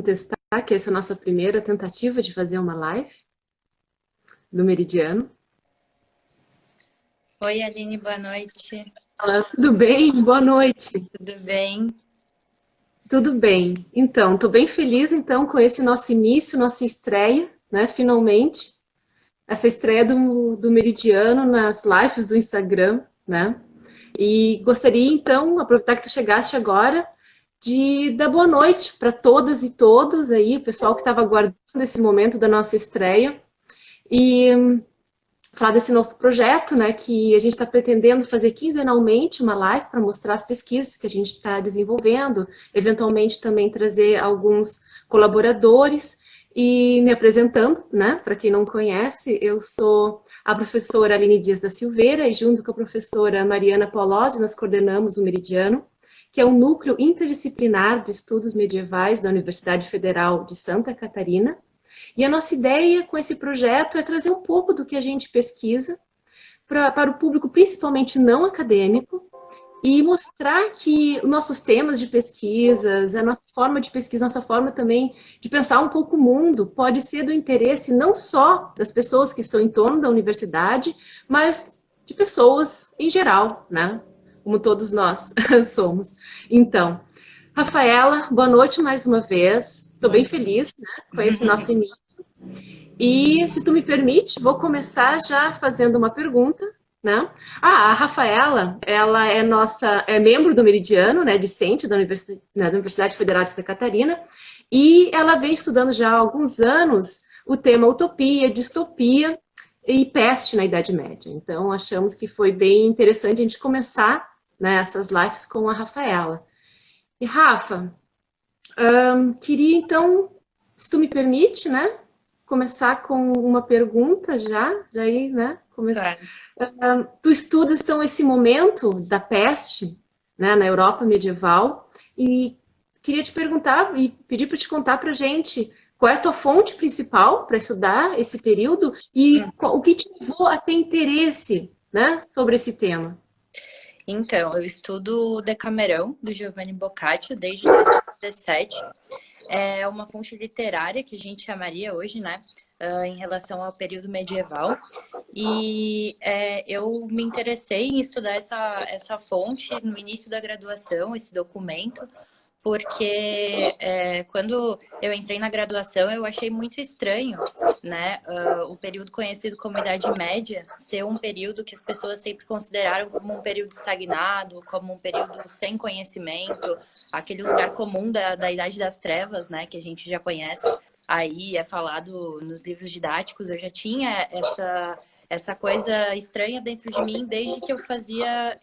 testar, que essa é a nossa primeira tentativa de fazer uma live do Meridiano. Oi, Aline, boa noite. Olá, tudo bem? Boa noite. Tudo bem? Tudo bem. Então, estou bem feliz com esse nosso início, nossa estreia, né? Finalmente, essa estreia do Meridiano nas lives do Instagram, né? E gostaria, então, aproveitar que tu chegaste agora, de dar boa noite para todas e todos aí, o pessoal que estava aguardando esse momento da nossa estreia. E falar desse novo projeto, né, que a gente está pretendendo fazer quinzenalmente uma live para mostrar as pesquisas que a gente está desenvolvendo, eventualmente também trazer alguns colaboradores e me apresentando, né, para quem não conhece, eu sou a professora Aline Dias da Silveira e junto com a professora Mariana Polozzi nós coordenamos o Meridiano, que é um núcleo interdisciplinar de estudos medievais da Universidade Federal de Santa Catarina. E a nossa ideia com esse projeto é trazer um pouco do que a gente pesquisa para o público, principalmente não acadêmico, e mostrar que nossos temas de pesquisas, a nossa forma de pesquisa, nossa forma também de pensar um pouco o mundo, pode ser do interesse não só das pessoas que estão em torno da universidade, mas de pessoas em geral, né? Como todos nós somos. Então, Rafaela, boa noite mais uma vez. Estou bem feliz, né, com esse nosso início. E, se tu me permite, vou começar já fazendo uma pergunta, né? A Rafaela, ela é membro do Meridiano, né, discente da Universidade Federal de Santa Catarina, e ela vem estudando já há alguns anos o tema utopia, distopia e peste na Idade Média. Então, achamos que foi bem interessante a gente começar, né, essas lives com a Rafaela. E, Rafa, queria então, se tu me permite, né, começar com uma pergunta já aí, né? Claro. Tu estudas, então, esse momento da peste, né, na Europa medieval, e queria te perguntar e pedir para te contar para a gente qual é a tua fonte principal para estudar esse período e o que te levou a ter interesse, né, sobre esse tema. Então, eu estudo o Decamerão, do Giovanni Boccaccio, desde 2017. É uma fonte literária que a gente chamaria hoje, né, em relação ao período medieval. E eu me interessei em estudar essa fonte no início da graduação, esse documento, porque quando eu entrei na graduação eu achei muito estranho, né, o período conhecido como Idade Média ser um período que as pessoas sempre consideraram como um período estagnado, como um período sem conhecimento, aquele lugar comum da Idade das Trevas, né, que a gente já conhece, aí é falado nos livros didáticos. Eu já tinha essa coisa estranha dentro de mim desde que eu fazia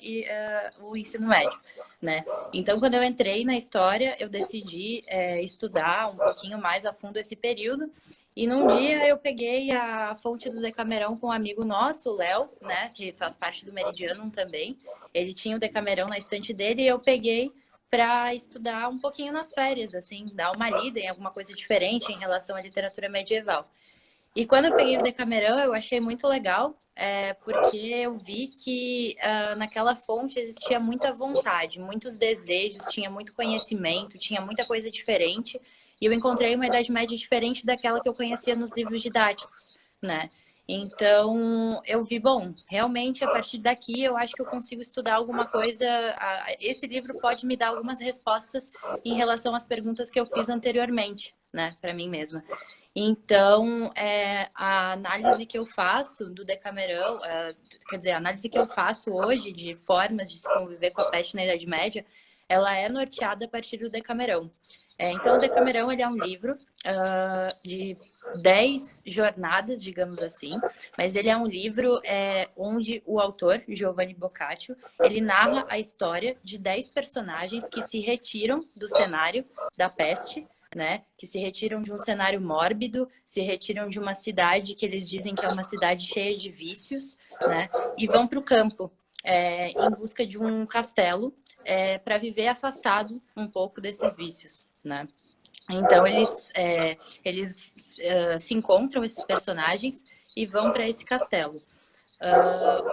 o ensino médio, né? Então, quando eu entrei na história, eu decidi estudar um pouquinho mais a fundo esse período. E num dia eu peguei a fonte do Decamerão com um amigo nosso, o Léo, né, que faz parte do Meridiano também. Ele tinha o Decamerão na estante dele e eu peguei para estudar um pouquinho nas férias, assim, dar uma lida em alguma coisa diferente em relação à literatura medieval. E quando eu peguei o Decamerão, eu achei muito legal, porque eu vi que naquela fonte existia muita vontade, muitos desejos, tinha muito conhecimento, tinha muita coisa diferente. E eu encontrei uma Idade Média diferente daquela que eu conhecia nos livros didáticos, né? Então, eu vi, bom, realmente a partir daqui eu acho que eu consigo estudar alguma coisa. Esse livro pode me dar algumas respostas em relação às perguntas que eu fiz anteriormente, né, para mim mesma. Então, a análise que eu faço do Decamerão, quer dizer, a análise que eu faço hoje de formas de se conviver com a peste na Idade Média, ela é norteada a partir do Decamerão. Então, o Decamerão ele é um livro de 10 jornadas, digamos assim, mas ele é um livro onde o autor, Giovanni Boccaccio, ele narra a história de 10 personagens que se retiram do cenário da peste, né? Que se retiram de um cenário mórbido, se retiram de uma cidade que eles dizem que é uma cidade cheia de vícios, né? E vão para o campo em busca de um castelo para viver afastado um pouco desses vícios, né? Então eles se encontram, esses personagens, e vão para esse castelo.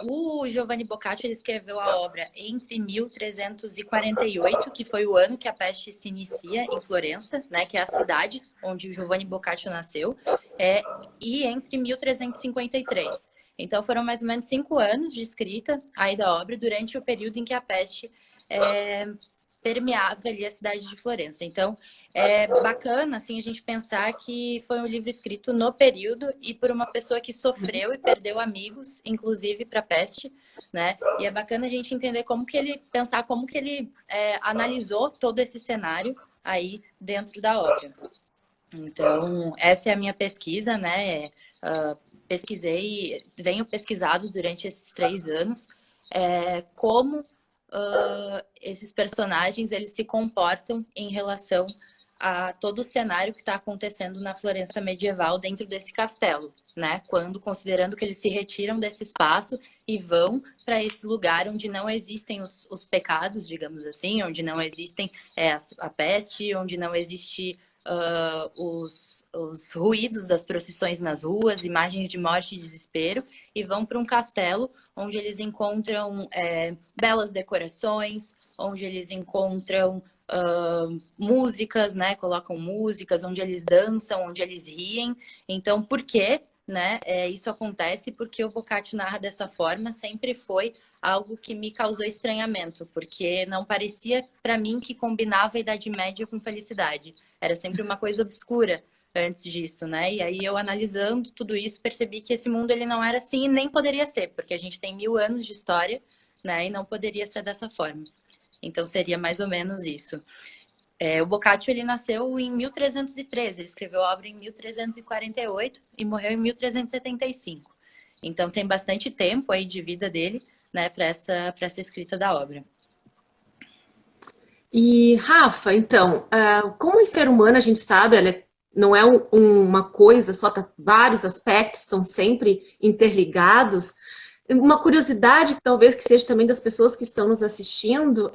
O Giovanni Boccaccio ele escreveu a obra entre 1348, que foi o ano que a peste se inicia em Florença, né, que é a cidade onde o Giovanni Boccaccio nasceu, e entre 1353. Então foram mais ou menos 5 anos de escrita aí da obra durante o período em que a peste permeava ali a cidade de Florença. Então, é bacana assim a gente pensar que foi um livro escrito no período e por uma pessoa que sofreu e perdeu amigos, inclusive para a peste, né? E é bacana a gente entender como que ele pensar como que ele analisou todo esse cenário aí dentro da obra. Então, essa é a minha pesquisa, né? Pesquisei, venho pesquisado durante esses 3 anos como esses personagens eles se comportam em relação a todo o cenário que está acontecendo na Florença medieval dentro desse castelo, né? Considerando que eles se retiram desse espaço e vão para esse lugar onde não existem os pecados, digamos assim, onde não existem a peste, onde não existe os ruídos das procissões nas ruas, imagens de morte e desespero, e vão para um castelo onde eles encontram belas decorações, onde eles encontram músicas, né? Colocam músicas, onde eles dançam, onde eles riem. Então, por quê? Né? Isso acontece porque o Boccaccio narra dessa forma sempre foi algo que me causou estranhamento, porque não parecia para mim que combinava a Idade Média com felicidade. Era sempre uma coisa obscura antes disso, né? E aí eu analisando tudo isso percebi que esse mundo ele não era assim e nem poderia ser, porque a gente tem 1000 anos de história, né? E não poderia ser dessa forma. Então seria mais ou menos isso. O Boccaccio ele nasceu em 1313, ele escreveu a obra em 1348 e morreu em 1375. Então tem bastante tempo aí de vida dele, né, para essa escrita da obra. E, Rafa, então, como é ser humano, a gente sabe, ela não é uma coisa só, vários aspectos estão sempre interligados. Uma curiosidade, talvez que seja também das pessoas que estão nos assistindo,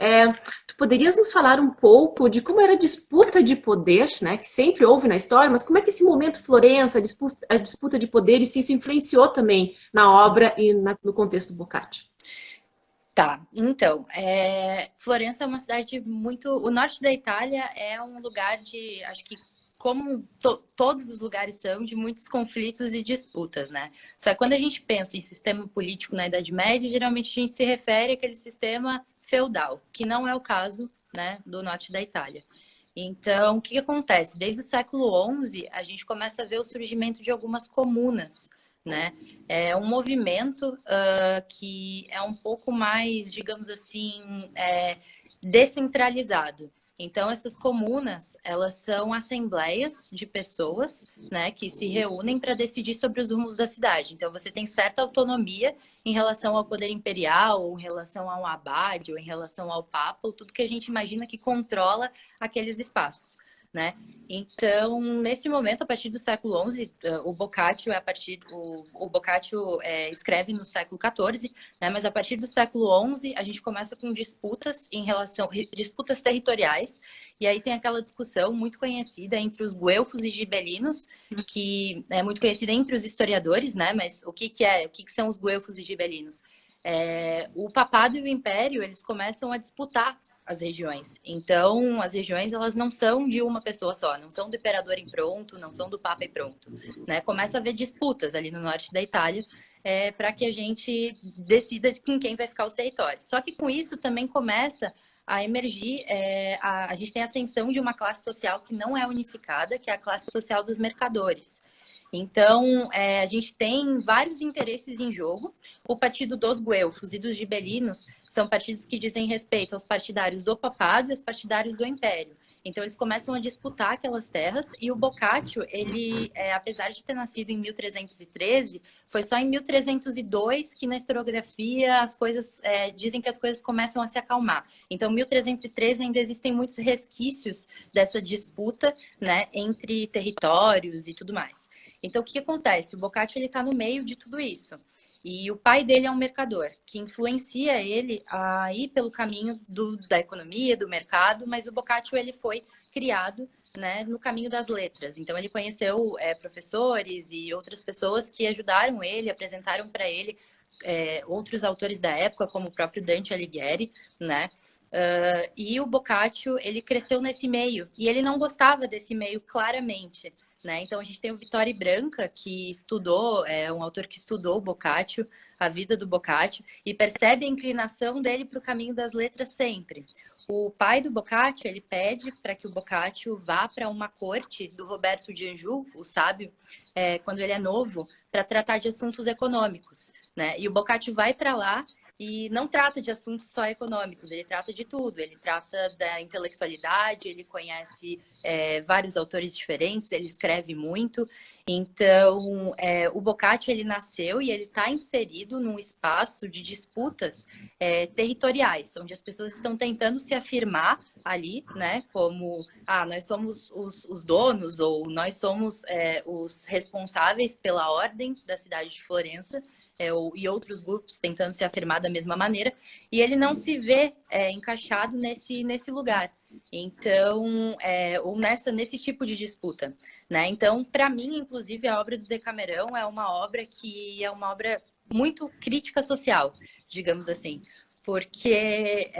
tu poderias nos falar um pouco de como era a disputa de poder, né, que sempre houve na história, mas como é que esse momento Florença, a disputa de poder, e se isso influenciou também na obra e no contexto do Boccaccio? Tá, então, Florença é uma cidade muito... O norte da Itália é um lugar de, acho que como todos os lugares são, de muitos conflitos e disputas, né? Só que quando a gente pensa em sistema político na Idade Média, geralmente a gente se refere àquele sistema feudal, que não é o caso, né, do norte da Itália. Então, o que acontece? Desde o século XI, a gente começa a ver o surgimento de algumas comunas, né? É um movimento que é um pouco mais, digamos assim, descentralizado. Então, essas comunas, elas são assembleias de pessoas, né, que se reúnem para decidir sobre os rumos da cidade. Então, você tem certa autonomia em relação ao poder imperial, ou em relação ao abade, ou em relação ao papa, ou tudo que a gente imagina que controla aqueles espaços, né? Então, nesse momento, a partir do século XI, o Boccaccio escreve no século XIV, né? Mas a partir do século XI, a gente começa com disputas disputas territoriais, e aí tem aquela discussão muito conhecida entre os guelfos e gibelinos, que é muito conhecida entre os historiadores, né? Mas o que são os guelfos e gibelinos? O papado e o império, eles começam a disputar as regiões. Então, as regiões, elas não são de uma pessoa só, não são do imperador em pronto, não são do papa em pronto, né? Começa a haver disputas ali no norte da Itália para que a gente decida com quem vai ficar os territórios. Só que com isso também começa a emergir, a gente tem a ascensão de uma classe social que não é unificada, que é a classe social dos mercadores. Então, a gente tem vários interesses em jogo. O partido dos guelfos e dos gibelinos são partidos que dizem respeito aos partidários do papado e aos partidários do império. Então, eles começam a disputar aquelas terras e o Boccaccio, ele, apesar de ter nascido em 1313, foi só em 1302 que na historiografia as coisas, dizem que as coisas começam a se acalmar. Então, em 1313 ainda existem muitos resquícios dessa disputa, né, entre territórios e tudo mais. Então, o que acontece? O Boccaccio está no meio de tudo isso. E o pai dele é um mercador, que influencia ele a ir pelo caminho da economia, do mercado, mas o Boccaccio ele foi criado, né, no caminho das letras. Então, ele conheceu professores e outras pessoas que ajudaram ele, apresentaram para ele outros autores da época, como o próprio Dante Alighieri, né? E o Boccaccio, ele cresceu nesse meio, e ele não gostava desse meio claramente, né? Então a gente tem o Vittorio Branca, que estudou, é um autor que estudou o Boccaccio, a vida do Boccaccio, e percebe a inclinação dele para o caminho das letras sempre. O pai do Boccaccio, ele pede para que o Boccaccio vá para uma corte do Roberto de Anjou, o sábio, quando ele é novo, para tratar de assuntos econômicos, né? E o Boccaccio vai para lá e não trata de assuntos só econômicos, ele trata de tudo, ele trata da intelectualidade, ele conhece vários autores diferentes, ele escreve muito. Então, o Boccaccio, ele nasceu e ele está inserido num espaço de disputas territoriais, onde as pessoas estão tentando se afirmar ali, né, como, nós somos os donos, ou nós somos os responsáveis pela ordem da cidade de Florença, e outros grupos tentando se afirmar da mesma maneira, e ele não se vê encaixado nesse lugar. Então, ou nesse tipo de disputa, né? Então, para mim, inclusive, a obra do Decamerão é uma obra que é uma obra muito crítica social, digamos assim, porque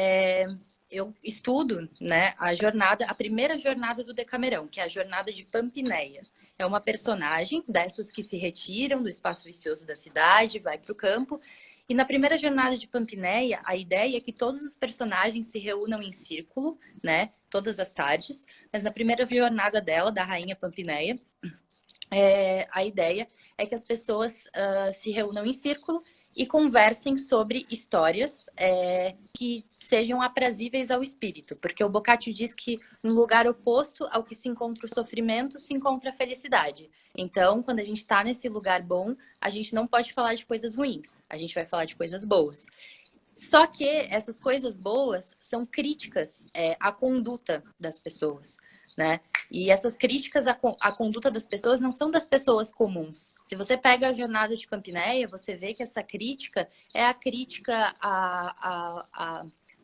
eu estudo, né, a primeira jornada do Decamerão, que é a jornada de Pampinéia. É uma personagem dessas que se retiram do espaço vicioso da cidade, vai para o campo. E na primeira jornada de Pampinéia, a ideia é que todos os personagens se reúnam em círculo, né? Todas as tardes. Mas na primeira jornada dela, da rainha Pampinéia, a ideia é que as pessoas se reúnam em círculo e conversem sobre histórias que sejam aprazíveis ao espírito. Porque o Boccaccio diz que no lugar oposto ao que se encontra o sofrimento, se encontra a felicidade. Então, quando a gente está nesse lugar bom, a gente não pode falar de coisas ruins, a gente vai falar de coisas boas. Só que essas coisas boas são críticas à conduta das pessoas, né? E essas críticas à conduta das pessoas não são das pessoas comuns. Se você pega a jornada de Pampinéia, você vê que essa crítica é a crítica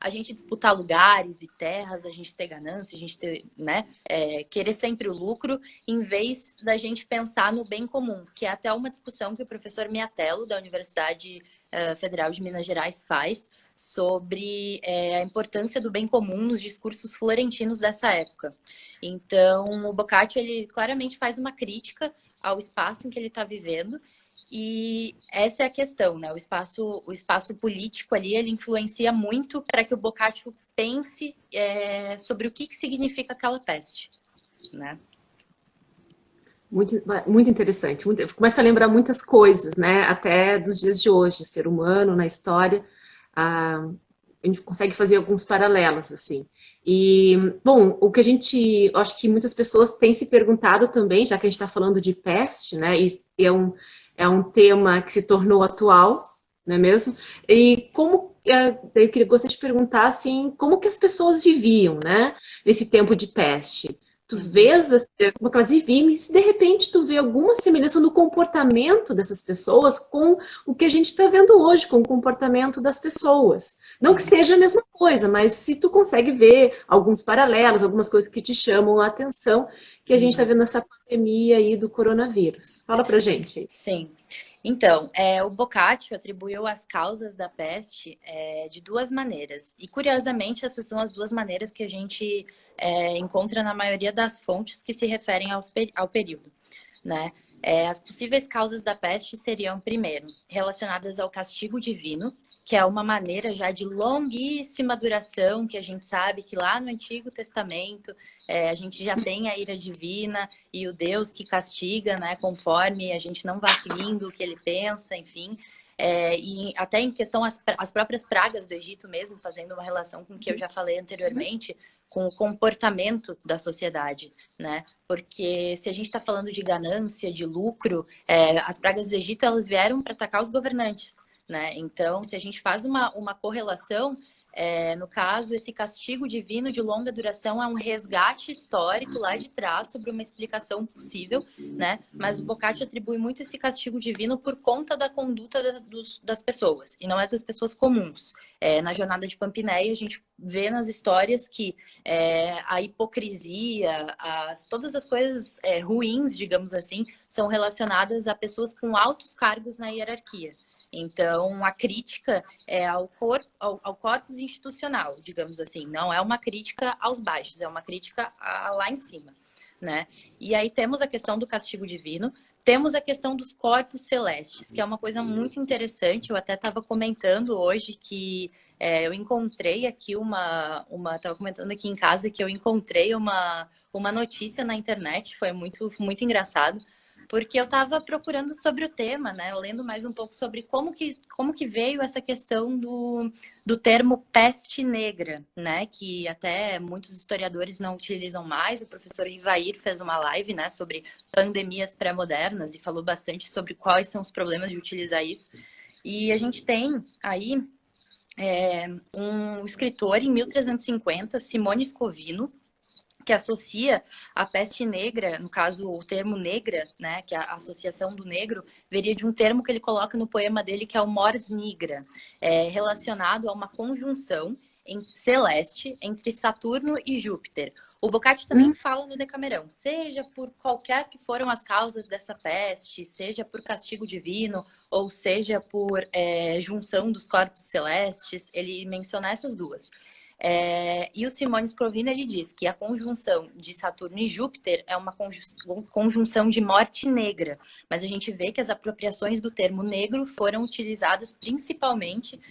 a gente disputar lugares e terras, a gente ter ganância, a gente ter, né, querer sempre o lucro, em vez da gente pensar no bem comum, que é até uma discussão que o professor Miatello, da Universidade Federal de Minas Gerais, faz sobre a importância do bem comum nos discursos florentinos dessa época. Então, o Boccaccio, ele claramente faz uma crítica ao espaço em que ele está vivendo, e essa é a questão, né? O espaço político ali, ele influencia muito para que o Boccaccio pense sobre o que significa aquela peste, né? Muito, muito interessante. Começa a lembrar muitas coisas, né? Até dos dias de hoje, ser humano na história. A gente consegue fazer alguns paralelos, assim. E, bom, o que acho que muitas pessoas têm se perguntado também, já que a gente está falando de peste, né? E é um tema que se tornou atual, não é mesmo? E como, eu gostaria de perguntar, assim, como que as pessoas viviam, né? Nesse tempo de peste. Tu vês como que elas viviam e se de repente tu vê alguma semelhança no comportamento dessas pessoas com o que a gente está vendo hoje, com o comportamento das pessoas. Não que seja a mesma coisa, mas se tu consegue ver alguns paralelos, algumas coisas que te chamam a atenção, que a gente está vendo nessa pandemia aí do coronavírus. Fala pra gente. Sim. Então, o Boccaccio atribuiu as causas da peste de duas maneiras. E, curiosamente, essas são as duas maneiras que a gente encontra na maioria das fontes que se referem ao período, né? As possíveis causas da peste seriam, primeiro, relacionadas ao castigo divino, que é uma maneira já de longuíssima duração, que a gente sabe que lá no Antigo Testamento a gente já tem a ira divina e o Deus que castiga, né, conforme a gente não vá seguindo o que ele pensa, enfim. E até em questão as próprias pragas do Egito mesmo, fazendo uma relação com o que eu já falei anteriormente, com o comportamento da sociedade, né? Porque se a gente está falando de ganância, de lucro, as pragas do Egito, elas vieram para atacar os governantes, né? Então, se a gente faz uma correlação, no caso, esse castigo divino de longa duração é um resgate histórico lá de trás sobre uma explicação possível, né? Mas o Boccaccio atribui muito esse castigo divino por conta da conduta das pessoas, e não é das pessoas comuns. Na jornada de Pampinéia, a gente vê nas histórias que a hipocrisia, todas as coisas ruins, digamos assim, são relacionadas a pessoas com altos cargos na hierarquia. Então, a crítica é ao corpus institucional, digamos assim. Não é uma crítica aos baixos, é uma crítica lá em cima, né? E aí temos a questão do castigo divino, temos a questão dos corpos celestes, que é uma coisa muito interessante. Eu até estava comentando hoje que eu encontrei aqui estava comentando aqui em casa que eu encontrei uma notícia na internet, foi muito, muito engraçado, porque eu estava procurando sobre o tema, né? Lendo mais um pouco sobre como que veio essa questão do termo peste negra, né? Que até muitos historiadores não utilizam mais. O professor Ivair fez uma live, né, sobre pandemias pré-modernas e falou bastante sobre quais são os problemas de utilizar isso. E a gente tem aí um escritor em 1350, Simone Scovino, que associa a peste negra, no caso o termo negra, né, que a associação do negro, veria de um termo que ele coloca no poema dele, que é o mors nigra, relacionado a uma conjunção celeste entre Saturno e Júpiter. O Boccaccio também fala no Decamerão, seja por qualquer que foram as causas dessa peste, seja por castigo divino, ou seja por junção dos corpos celestes, ele menciona essas duas. E o Simone Scrovino, ele diz que a conjunção de Saturno e Júpiter é uma conjunção de morte negra, mas a gente vê que as apropriações do termo negro foram utilizadas principalmente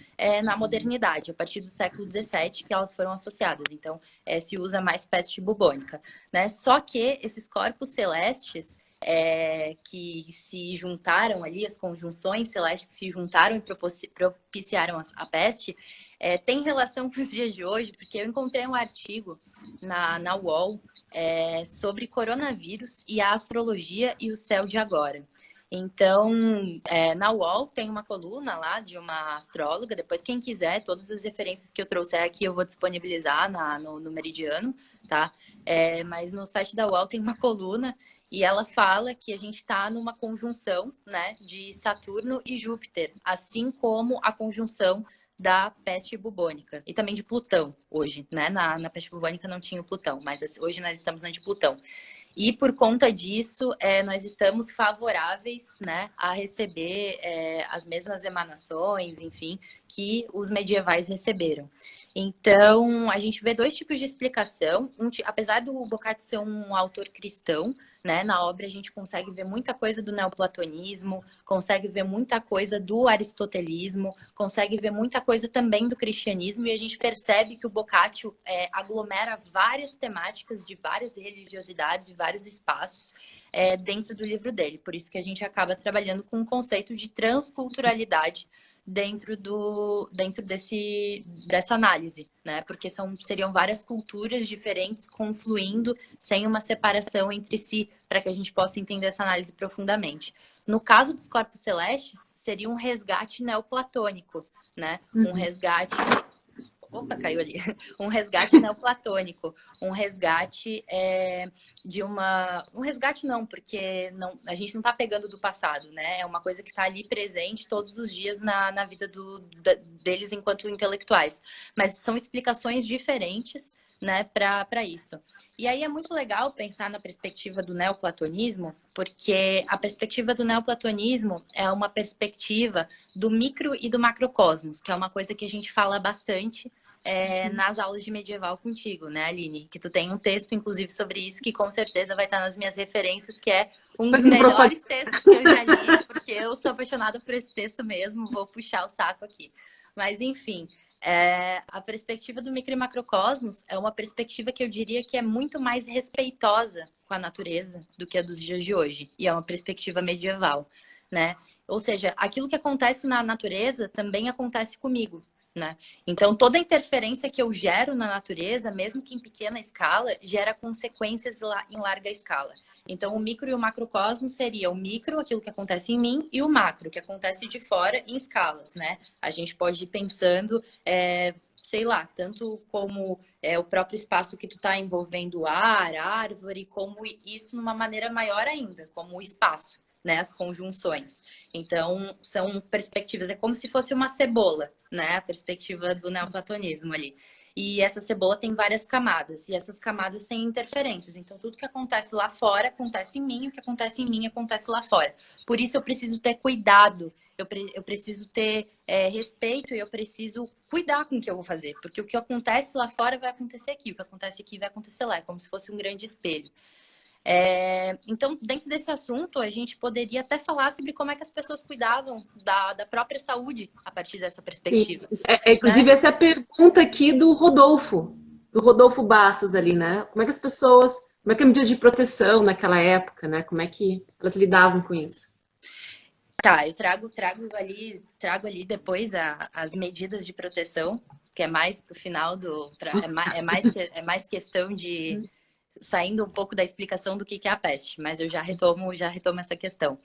na modernidade, a partir do século XVII, que elas foram associadas. Então, se usa mais peste bubônica, né? Só que esses corpos celestes que se juntaram ali, as conjunções celestes que se juntaram e propiciaram a peste, tem relação com os dias de hoje, porque eu encontrei um artigo na UOL sobre coronavírus e a astrologia e o céu de agora. Então, na UOL tem uma coluna lá de uma astróloga. Depois, quem quiser, todas as referências que eu trouxer aqui eu vou disponibilizar no Meridiano, tá? Mas no site da UOL tem uma coluna e ela fala que a gente está numa conjunção, né, de Saturno e Júpiter, assim como a conjunção da peste bubônica e também de Plutão hoje, né? Na peste bubônica não tinha o Plutão, mas hoje nós estamos na de Plutão. E por conta disso, nós estamos favoráveis, né, a receber as mesmas emanações, enfim, que os medievais receberam. Então, a gente vê dois tipos de explicação. Apesar do Boccaccio ser um autor cristão, né, na obra a gente consegue ver muita coisa do neoplatonismo, consegue ver muita coisa do aristotelismo, consegue ver muita coisa também do cristianismo, e a gente percebe que o Boccaccio aglomera várias temáticas de várias religiosidades e vários espaços dentro do livro dele. Por isso que a gente acaba trabalhando com o conceito de transculturalidade dentro dessa análise, né? Porque seriam várias culturas diferentes confluindo sem uma separação entre si, para que a gente possa entender essa análise profundamente. No caso dos corpos celestes, seria um resgate neoplatônico, né? Um resgate... Opa, caiu ali. Um resgate neoplatônico. Um resgate de uma... Um resgate não, porque a gente não está pegando do passado, né? É uma coisa que está ali presente todos os dias na vida deles enquanto intelectuais. Mas são explicações diferentes, né, para isso. E aí é muito legal pensar na perspectiva do neoplatonismo, porque a perspectiva do neoplatonismo é uma perspectiva do micro e do macrocosmos, que é uma coisa que a gente fala bastante nas aulas de medieval contigo, né, Aline? Que tu tem um texto, inclusive, sobre isso, que com certeza vai estar nas minhas referências, que é um dos melhores textos que eu já li, porque eu sou apaixonada por esse texto mesmo, vou puxar o saco aqui. Mas, enfim, a perspectiva do micro e macrocosmos é uma perspectiva que eu diria que é muito mais respeitosa com a natureza do que a dos dias de hoje. E é uma perspectiva medieval, né? Ou seja, aquilo que acontece na natureza também acontece comigo, né? Então, toda interferência que eu gero na natureza, mesmo que em pequena escala, gera consequências em larga escala. Então, o micro e o macrocosmo seria o micro, aquilo que acontece em mim, e o macro, que acontece de fora em escalas, né? A gente pode ir pensando, sei lá, tanto como o próprio espaço que tu está envolvendo ar, árvore, como isso numa maneira maior ainda, como o espaço, né? As conjunções. Então, são perspectivas, é como se fosse uma cebola, né? A perspectiva do neoplatonismo ali. E essa cebola tem várias camadas, e essas camadas têm interferências. Então, tudo que acontece lá fora acontece em mim, o que acontece em mim acontece lá fora. Por isso, eu preciso ter cuidado, eu preciso ter respeito e eu preciso cuidar com o que eu vou fazer. Porque o que acontece lá fora vai acontecer aqui, o que acontece aqui vai acontecer lá. É como se fosse um grande espelho. Então, dentro desse assunto, a gente poderia até falar sobre como é que as pessoas cuidavam da própria saúde a partir dessa perspectiva. Inclusive, Né? essa é a pergunta aqui do Rodolfo Bastos ali, né? Como é que as pessoas, como é que é a medida de proteção naquela época, né? Como é que elas lidavam com isso? Tá, eu trago ali depois as medidas de proteção, que é mais pro final é mais questão de saindo um pouco da explicação do que é a peste, mas eu já retomo essa questão.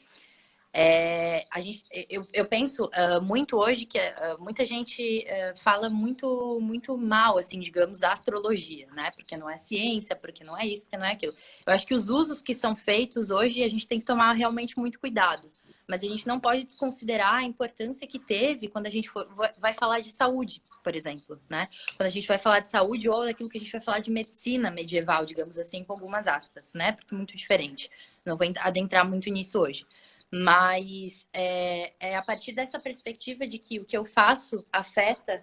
Eu penso muito hoje que muita gente fala muito mal, assim, digamos, da astrologia, né? Porque não é ciência, porque não é isso, porque não é aquilo. Eu acho que os usos que são feitos hoje, a gente tem que tomar realmente muito cuidado. Mas a gente não pode desconsiderar a importância que teve quando a gente vai falar de saúde, por exemplo, né? Quando a gente vai falar de saúde ou daquilo que a gente vai falar de medicina medieval, digamos assim, com algumas aspas, né? Porque é muito diferente. Não vou adentrar muito nisso hoje. Mas é a partir dessa perspectiva de que o que eu faço afeta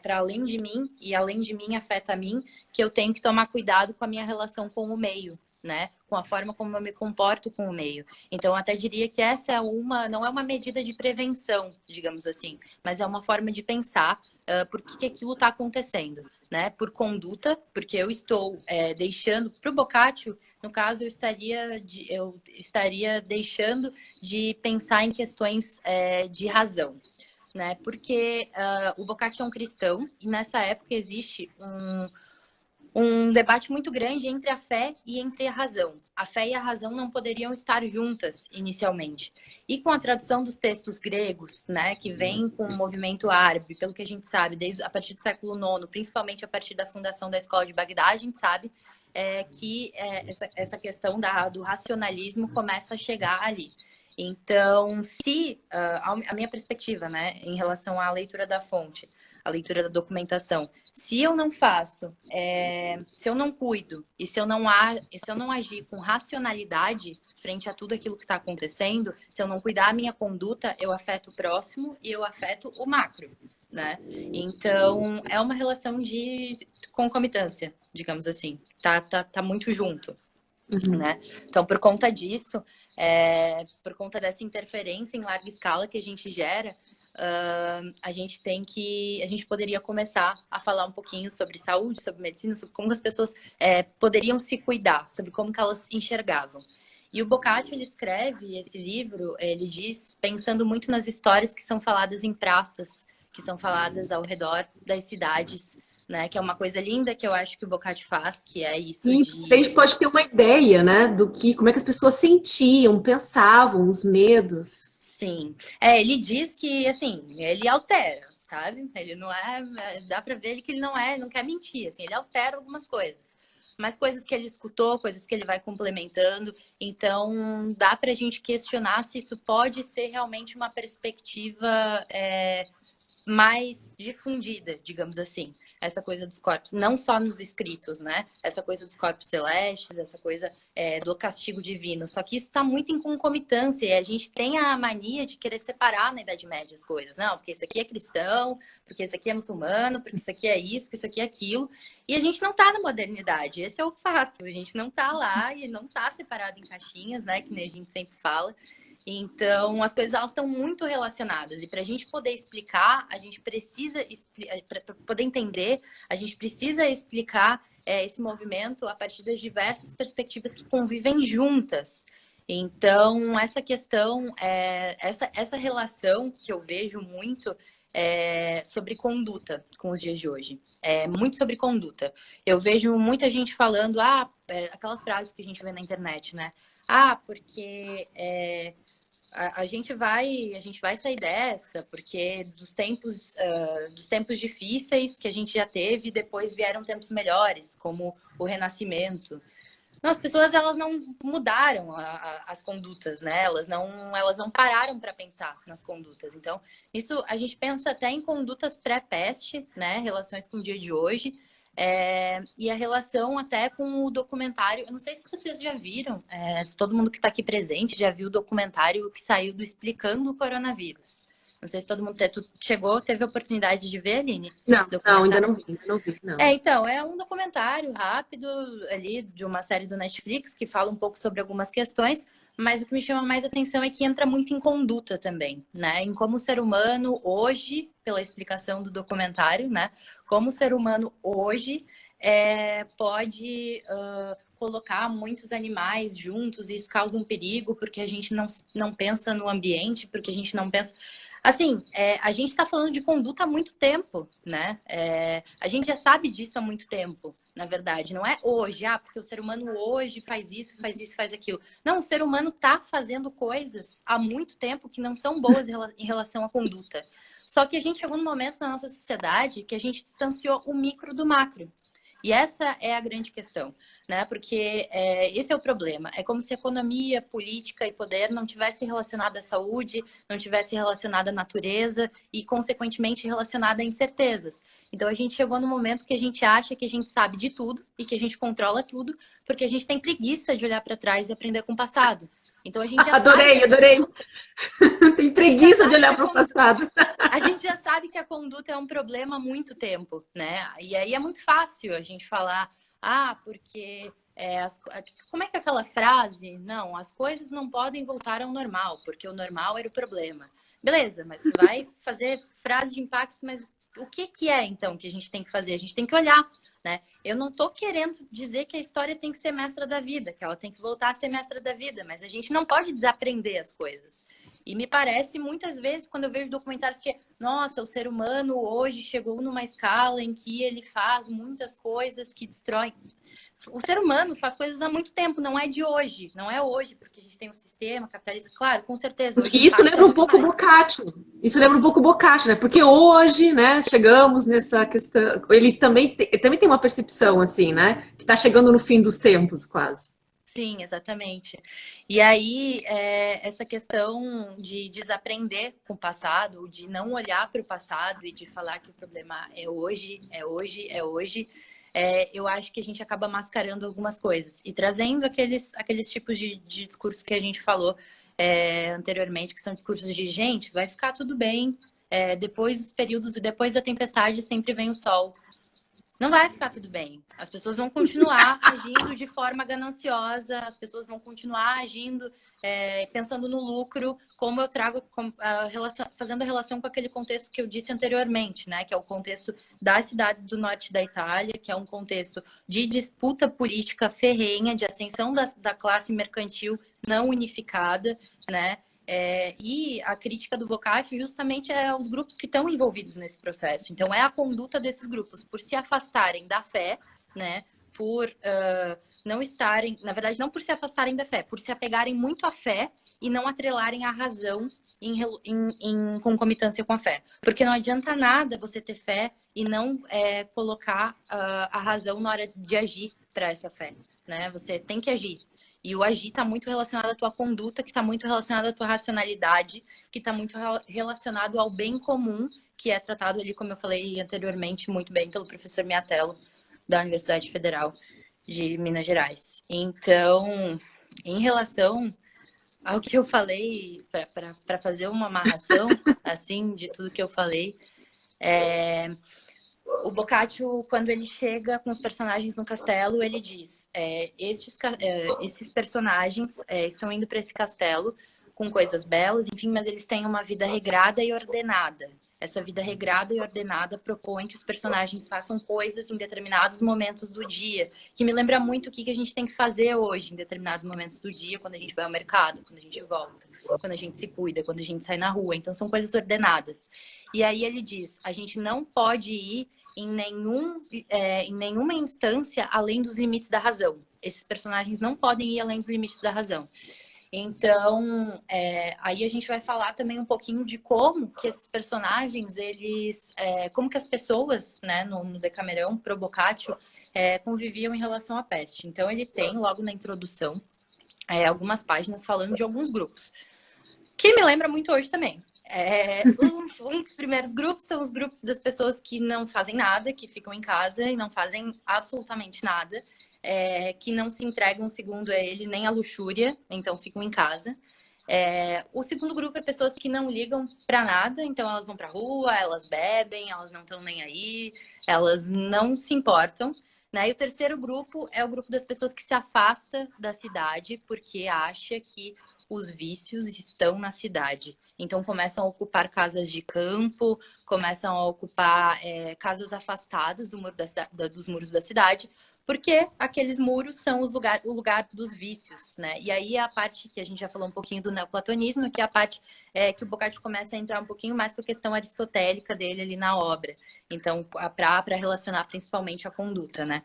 para além de mim e além de mim afeta a mim, que eu tenho que tomar cuidado com a minha relação com o meio, né? Com a forma como eu me comporto com o meio. Então, eu até diria que essa não é uma medida de prevenção, digamos assim, mas é uma forma de pensar por que aquilo está acontecendo, né? Por conduta, porque eu estou deixando para o Boccaccio. No caso, eu estaria deixando de pensar em questões de razão, né? Porque o Boccaccio é um cristão e nessa época existe um debate muito grande entre a fé e entre a razão. A fé e a razão não poderiam estar juntas inicialmente. E com a tradução dos textos gregos, né, que vem com o movimento árabe, pelo que a gente sabe, desde a partir do século IX, principalmente a partir da fundação da Escola de Bagdá, a gente sabe que essa questão do racionalismo começa a chegar ali. Então, se a minha perspectiva, né, em relação à leitura da fonte, a leitura da documentação, se eu não faço, se eu não cuido e se eu não agir com racionalidade frente a tudo aquilo que está acontecendo, se eu não cuidar da minha conduta, eu afeto o próximo e eu afeto o macro, né? Então, é uma relação de concomitância, digamos assim. Tá muito junto, né? Então, por conta disso, por conta dessa interferência em larga escala que a gente gera, a gente poderia começar a falar um pouquinho sobre saúde, sobre medicina, sobre como as pessoas poderiam se cuidar, sobre como que elas enxergavam. E o Boccaccio, ele escreve esse livro, ele diz, pensando muito nas histórias que são faladas em praças, que são faladas ao redor das cidades, né? Que é uma coisa linda que eu acho que o Boccaccio faz, que é isso E a de... gente pode ter uma ideia, né, como é que as pessoas sentiam, pensavam, os medos. Sim. Ele diz que, assim, ele altera, sabe? Ele não dá pra ver que ele não quer mentir, assim, ele altera algumas coisas. Mas coisas que ele escutou, coisas que ele vai complementando. Então, dá pra gente questionar se isso pode ser realmente uma perspectiva mais difundida, digamos assim, essa coisa dos corpos, não só nos escritos, né? Essa coisa dos corpos celestes, essa coisa do castigo divino. Só que isso está muito em concomitância e a gente tem a mania de querer separar na Idade Média as coisas. Não, porque isso aqui é cristão, porque isso aqui é muçulmano, porque isso aqui é isso, porque isso aqui é aquilo. E a gente não está na modernidade, esse é o fato. A gente não está lá e não está separado em caixinhas, né? Que nem a gente sempre fala. Então, as coisas elas estão muito relacionadas. E para a gente poder explicar, a gente precisa, para poder entender, a gente precisa explicar esse movimento a partir das diversas perspectivas que convivem juntas. Então, essa questão, essa relação que eu vejo muito sobre conduta com os dias de hoje. É muito sobre conduta. Eu vejo muita gente falando, aquelas frases que a gente vê na internet, né? Porque a gente vai sair dessa, porque dos tempos difíceis que a gente já teve, depois vieram tempos melhores, como o Renascimento. Não, as pessoas, elas não mudaram as condutas, né? Elas não pararam para pensar nas condutas. Então, isso a gente pensa até em condutas pré-peste, né? Relações com o dia de hoje. E a relação até com o documentário. Eu não sei se vocês já viram, se todo mundo que está aqui presente já viu o documentário que saiu do Explicando o Coronavírus. Não sei se todo mundo teve a oportunidade de ver, Aline? Não, ainda não vi, não. Então, é um documentário rápido ali de uma série do Netflix que fala um pouco sobre algumas questões, mas o que me chama mais atenção é que entra muito em conduta também, né? Em como o ser humano hoje, pela explicação do documentário, né? Como o ser humano hoje pode colocar muitos animais juntos e isso causa um perigo porque a gente não pensa no ambiente, porque a gente não pensa... Assim, a gente está falando de conduta há muito tempo, né? A gente já sabe disso há muito tempo, na verdade. Não é hoje, porque o ser humano hoje faz isso, faz aquilo. Não, o ser humano está fazendo coisas há muito tempo que não são boas em relação à conduta. Só que a gente chegou num momento na nossa sociedade que a gente distanciou o micro do macro. E essa é a grande questão, né? Porque esse é o problema. É como se economia, política e poder não tivesse relacionado à saúde, não tivesse relacionado à natureza e, consequentemente, relacionado a incertezas. Então, a gente chegou no momento que a gente acha que a gente sabe de tudo e que a gente controla tudo, porque a gente tem preguiça de olhar para trás e aprender com o passado. Então, a gente já adorei. Tem preguiça de olhar para o passado. A gente já sabe que a conduta é um problema há muito tempo, né? E aí é muito fácil a gente falar, porque... como é que é aquela frase? Não, as coisas não podem voltar ao normal, porque o normal era o problema. Beleza, mas você vai fazer frase de impacto, mas o que é, então, que a gente tem que fazer? A gente tem que olhar, né? Eu não tô querendo dizer que a história tem que ser mestra da vida, que ela tem que voltar a ser mestra da vida, mas a gente não pode desaprender as coisas. E me parece, muitas vezes, quando eu vejo documentários que, nossa, o ser humano hoje chegou numa escala em que ele faz muitas coisas que destroem. O ser humano faz coisas há muito tempo, não é de hoje. Não é hoje, porque a gente tem um sistema capitalista. Claro, com certeza. Hoje isso lembra um pouco Boccaccio. Isso lembra um pouco Boccaccio, né? Porque hoje, né, chegamos nessa questão... Ele também tem uma percepção, assim, né? Que está chegando no fim dos tempos, quase. Sim, exatamente. E aí, essa questão de desaprender com o passado, de não olhar para o passado e de falar que o problema é hoje, eu acho que a gente acaba mascarando algumas coisas e trazendo aqueles tipos de discurso que a gente falou anteriormente, que são discursos de gente, vai ficar tudo bem, depois da tempestade sempre vem o sol. Não vai ficar tudo bem. As pessoas vão continuar agindo de forma gananciosa, as pessoas vão continuar agindo, pensando no lucro, como eu trago, fazendo a relação com aquele contexto que eu disse anteriormente, né? Que é o contexto das cidades do norte da Itália, que é um contexto de disputa política ferrenha, de ascensão da classe mercantil não unificada, né? E a crítica do Boccaccio justamente é aos grupos que estão envolvidos nesse processo. Então, é a conduta desses grupos por se afastarem da fé, né? Por não estarem... Na verdade, não por se afastarem da fé, por se apegarem muito à fé e não atrelarem a razão em concomitância com a fé. Porque não adianta nada você ter fé e não colocar a razão na hora de agir para essa fé, né? Você tem que agir. E o agir está muito relacionado à tua conduta, que está muito relacionado à tua racionalidade, que está muito relacionado ao bem comum, que é tratado ali, como eu falei anteriormente, muito bem pelo professor Miatello, da Universidade Federal de Minas Gerais. Então, em relação ao que eu falei, para fazer uma amarração, assim, de tudo que eu falei, o Boccaccio, quando ele chega com os personagens no castelo, ele diz: esses personagens estão indo para esse castelo com coisas belas, enfim, mas eles têm uma vida regrada e ordenada. Essa vida regrada e ordenada propõe que os personagens façam coisas em determinados momentos do dia, que me lembra muito o que a gente tem que fazer hoje, em determinados momentos do dia, quando a gente vai ao mercado, quando a gente volta, quando a gente se cuida, quando a gente sai na rua. Então, são coisas ordenadas. E aí ele diz: a gente não pode ir em nenhuma instância além dos limites da razão. Esses personagens não podem ir além dos limites da razão. Então, aí a gente vai falar também um pouquinho de como que esses personagens, como que as pessoas, né, no Decamerão, pro Boccaccio, conviviam em relação à peste. Então, ele tem, logo na introdução, algumas páginas falando de alguns grupos, que me lembra muito hoje também. Um dos primeiros grupos são os grupos das pessoas que não fazem nada, que ficam em casa e não fazem absolutamente nada, que não se entregam, segundo ele, nem à luxúria, então ficam em casa. O segundo grupo é pessoas que não ligam para nada, então elas vão para a rua, elas bebem, elas não estão nem aí, elas não se importam. Né? E o terceiro grupo é o grupo das pessoas que se afasta da cidade porque acha que os vícios estão na cidade. Então começam a ocupar casas de campo, começam a ocupar casas afastadas dos muros da cidade, porque aqueles muros são o lugar dos vícios, né? E aí a parte que a gente já falou um pouquinho do neoplatonismo, que é a parte que o Boccaccio começa a entrar um pouquinho mais com a questão aristotélica dele ali na obra. Então, para relacionar principalmente a conduta, né?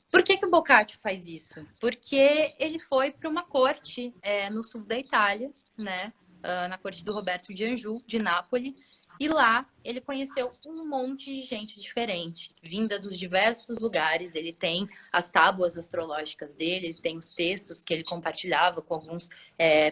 Por que o Boccaccio faz isso? Porque ele foi para uma corte no sul da Itália, né? Na corte do Roberto de Anjou, de Nápoles, e lá ele conheceu um monte de gente diferente, vinda dos diversos lugares. Ele tem as tábuas astrológicas dele, ele tem os textos que ele compartilhava com algumas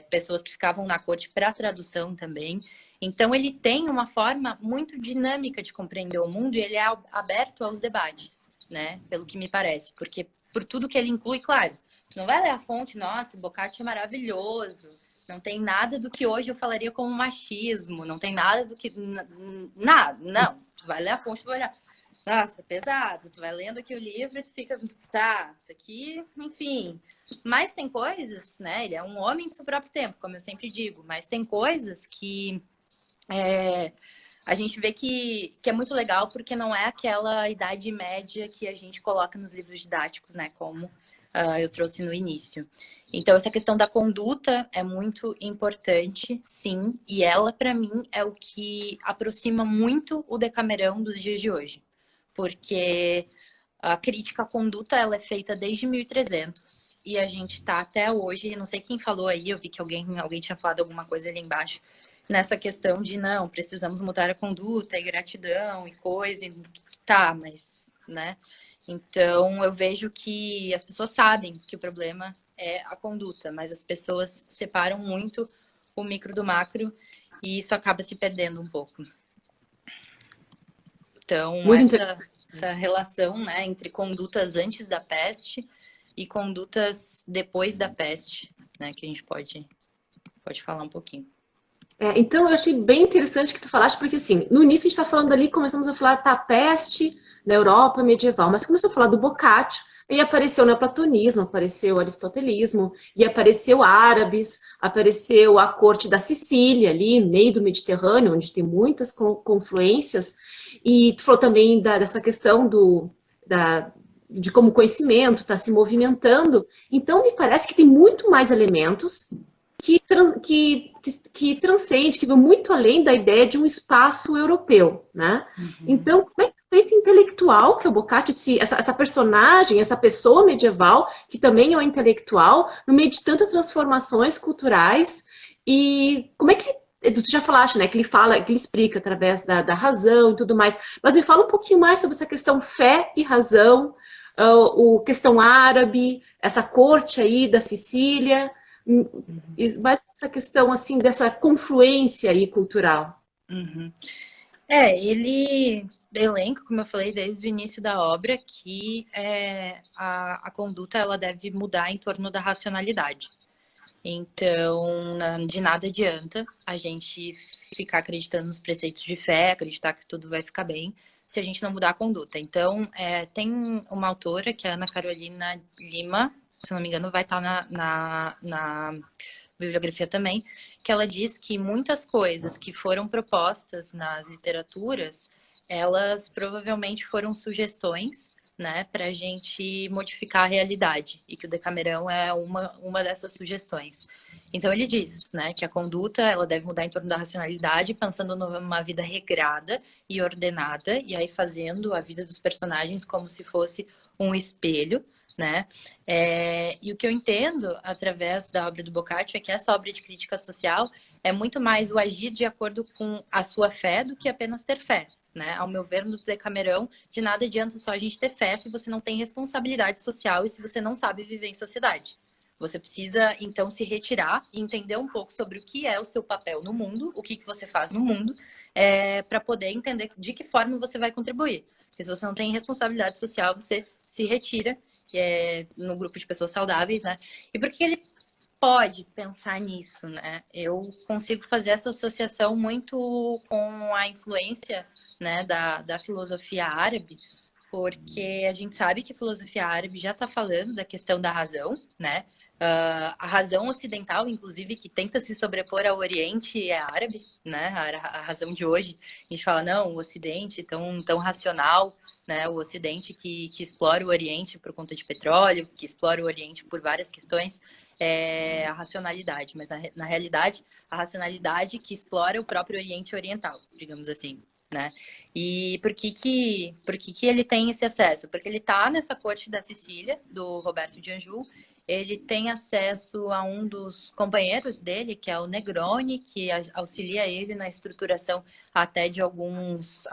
pessoas que ficavam na corte para tradução também. Então ele tem uma forma muito dinâmica de compreender o mundo e ele é aberto aos debates, né? Pelo que me parece, porque por tudo que ele inclui, claro, tu não vai ler a fonte, nossa, o Boccaccio é maravilhoso, não tem nada do que hoje eu falaria como machismo, não tem nada do que... Nada, não. Tu vai ler a fonte, tu vai olhar, nossa, pesado, tu vai lendo aqui o livro e tu fica, tá, isso aqui, enfim. Mas tem coisas, né, ele é um homem de seu próprio tempo, como eu sempre digo, mas tem coisas que a gente vê que é muito legal porque não é aquela idade média que a gente coloca nos livros didáticos, né, como eu trouxe no início. Então, essa questão da conduta é muito importante, sim, e ela, para mim, é o que aproxima muito o Decamerão dos dias de hoje, porque a crítica à conduta ela é feita desde 1300 e a gente está até hoje, não sei quem falou aí, eu vi que alguém tinha falado alguma coisa ali embaixo, nessa questão de não, precisamos mudar a conduta e gratidão e coisa, tá, mas, né? Então, eu vejo que as pessoas sabem que o problema é a conduta, mas as pessoas separam muito o micro do macro e isso acaba se perdendo um pouco. Então, essa relação, né, entre condutas antes da peste e condutas depois da peste, né, que a gente pode falar um pouquinho. Então, eu achei bem interessante que tu falaste, porque assim, no início a gente está falando ali, começamos a falar da peste na Europa medieval, mas começou a falar do Boccaccio, e apareceu o neoplatonismo, apareceu o aristotelismo, e apareceu árabes, apareceu a corte da Sicília, ali, meio do Mediterrâneo, onde tem muitas confluências, e tu falou também dessa questão de como o conhecimento está se movimentando, então me parece que tem muito mais elementos que transcende, que vai muito além da ideia de um espaço europeu, né? Uhum. Então, como é que esse intelectual, que é o Boccaccio, essa personagem, essa pessoa medieval, que também é um intelectual, no meio de tantas transformações culturais, e como é que tu já falaste, né, que ele explica através da razão e tudo mais, mas me fala um pouquinho mais sobre essa questão fé e razão, questão árabe, essa corte aí da Sicília, vai essa questão assim dessa confluência aí cultural. Uhum. Ele elenca, como eu falei desde o início da obra, que a conduta ela deve mudar em torno da racionalidade. Então, de nada adianta a gente ficar acreditando nos preceitos de fé, acreditar que tudo vai ficar bem, se a gente não mudar a conduta. Então, tem uma autora, que é a Ana Carolina Lima, se não me engano, vai estar na bibliografia também, que ela diz que muitas coisas que foram propostas nas literaturas, elas provavelmente foram sugestões, né, para a gente modificar a realidade, e que o Decamerão é uma dessas sugestões. Então ele diz, né, que a conduta ela deve mudar em torno da racionalidade, pensando numa vida regrada e ordenada, e aí fazendo a vida dos personagens como se fosse um espelho, né? E o que eu entendo através da obra do Boccaccio é que essa obra de crítica social é muito mais o agir de acordo com a sua fé do que apenas ter fé, né? Ao meu ver, no Decamerão, de nada adianta só a gente ter fé se você não tem responsabilidade social e se você não sabe viver em sociedade. Você precisa, então, se retirar e entender um pouco sobre o que é o seu papel no mundo, o que você faz no mundo, para poder entender de que forma você vai contribuir. Porque se você não tem responsabilidade social, você se retira no grupo de pessoas saudáveis, né? E por que ele pode pensar nisso, né? Eu consigo fazer essa associação muito com a influência, né, da filosofia árabe, porque a gente sabe que a filosofia árabe já está falando da questão da razão, né? A razão ocidental, inclusive, que tenta se sobrepor ao Oriente é árabe, né? A razão de hoje, a gente fala, não, o Ocidente tão racional, né? O Ocidente que explora o Oriente por conta de petróleo, que explora o Oriente por várias questões, é a racionalidade, mas na realidade, a racionalidade que explora o próprio Oriente Oriental, digamos assim. Né? E por que ele tem esse acesso? Porque ele está nessa corte da Sicília, do Roberto de Anjou, ele tem acesso a um dos companheiros dele, que é o Negroni, que auxilia ele na estruturação até de alguns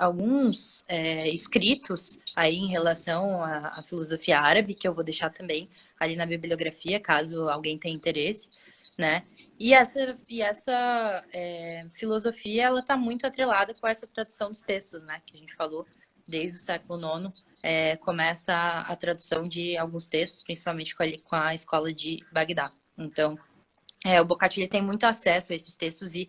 escritos aí em relação à filosofia árabe, que eu vou deixar também ali na bibliografia, caso alguém tenha interesse, né? E essa filosofia, ela está muito atrelada com essa tradução dos textos, né? Que a gente falou desde o século IX, começa a tradução de alguns textos, principalmente com a escola de Bagdá. Então, o Boccaccio ele tem muito acesso a esses textos e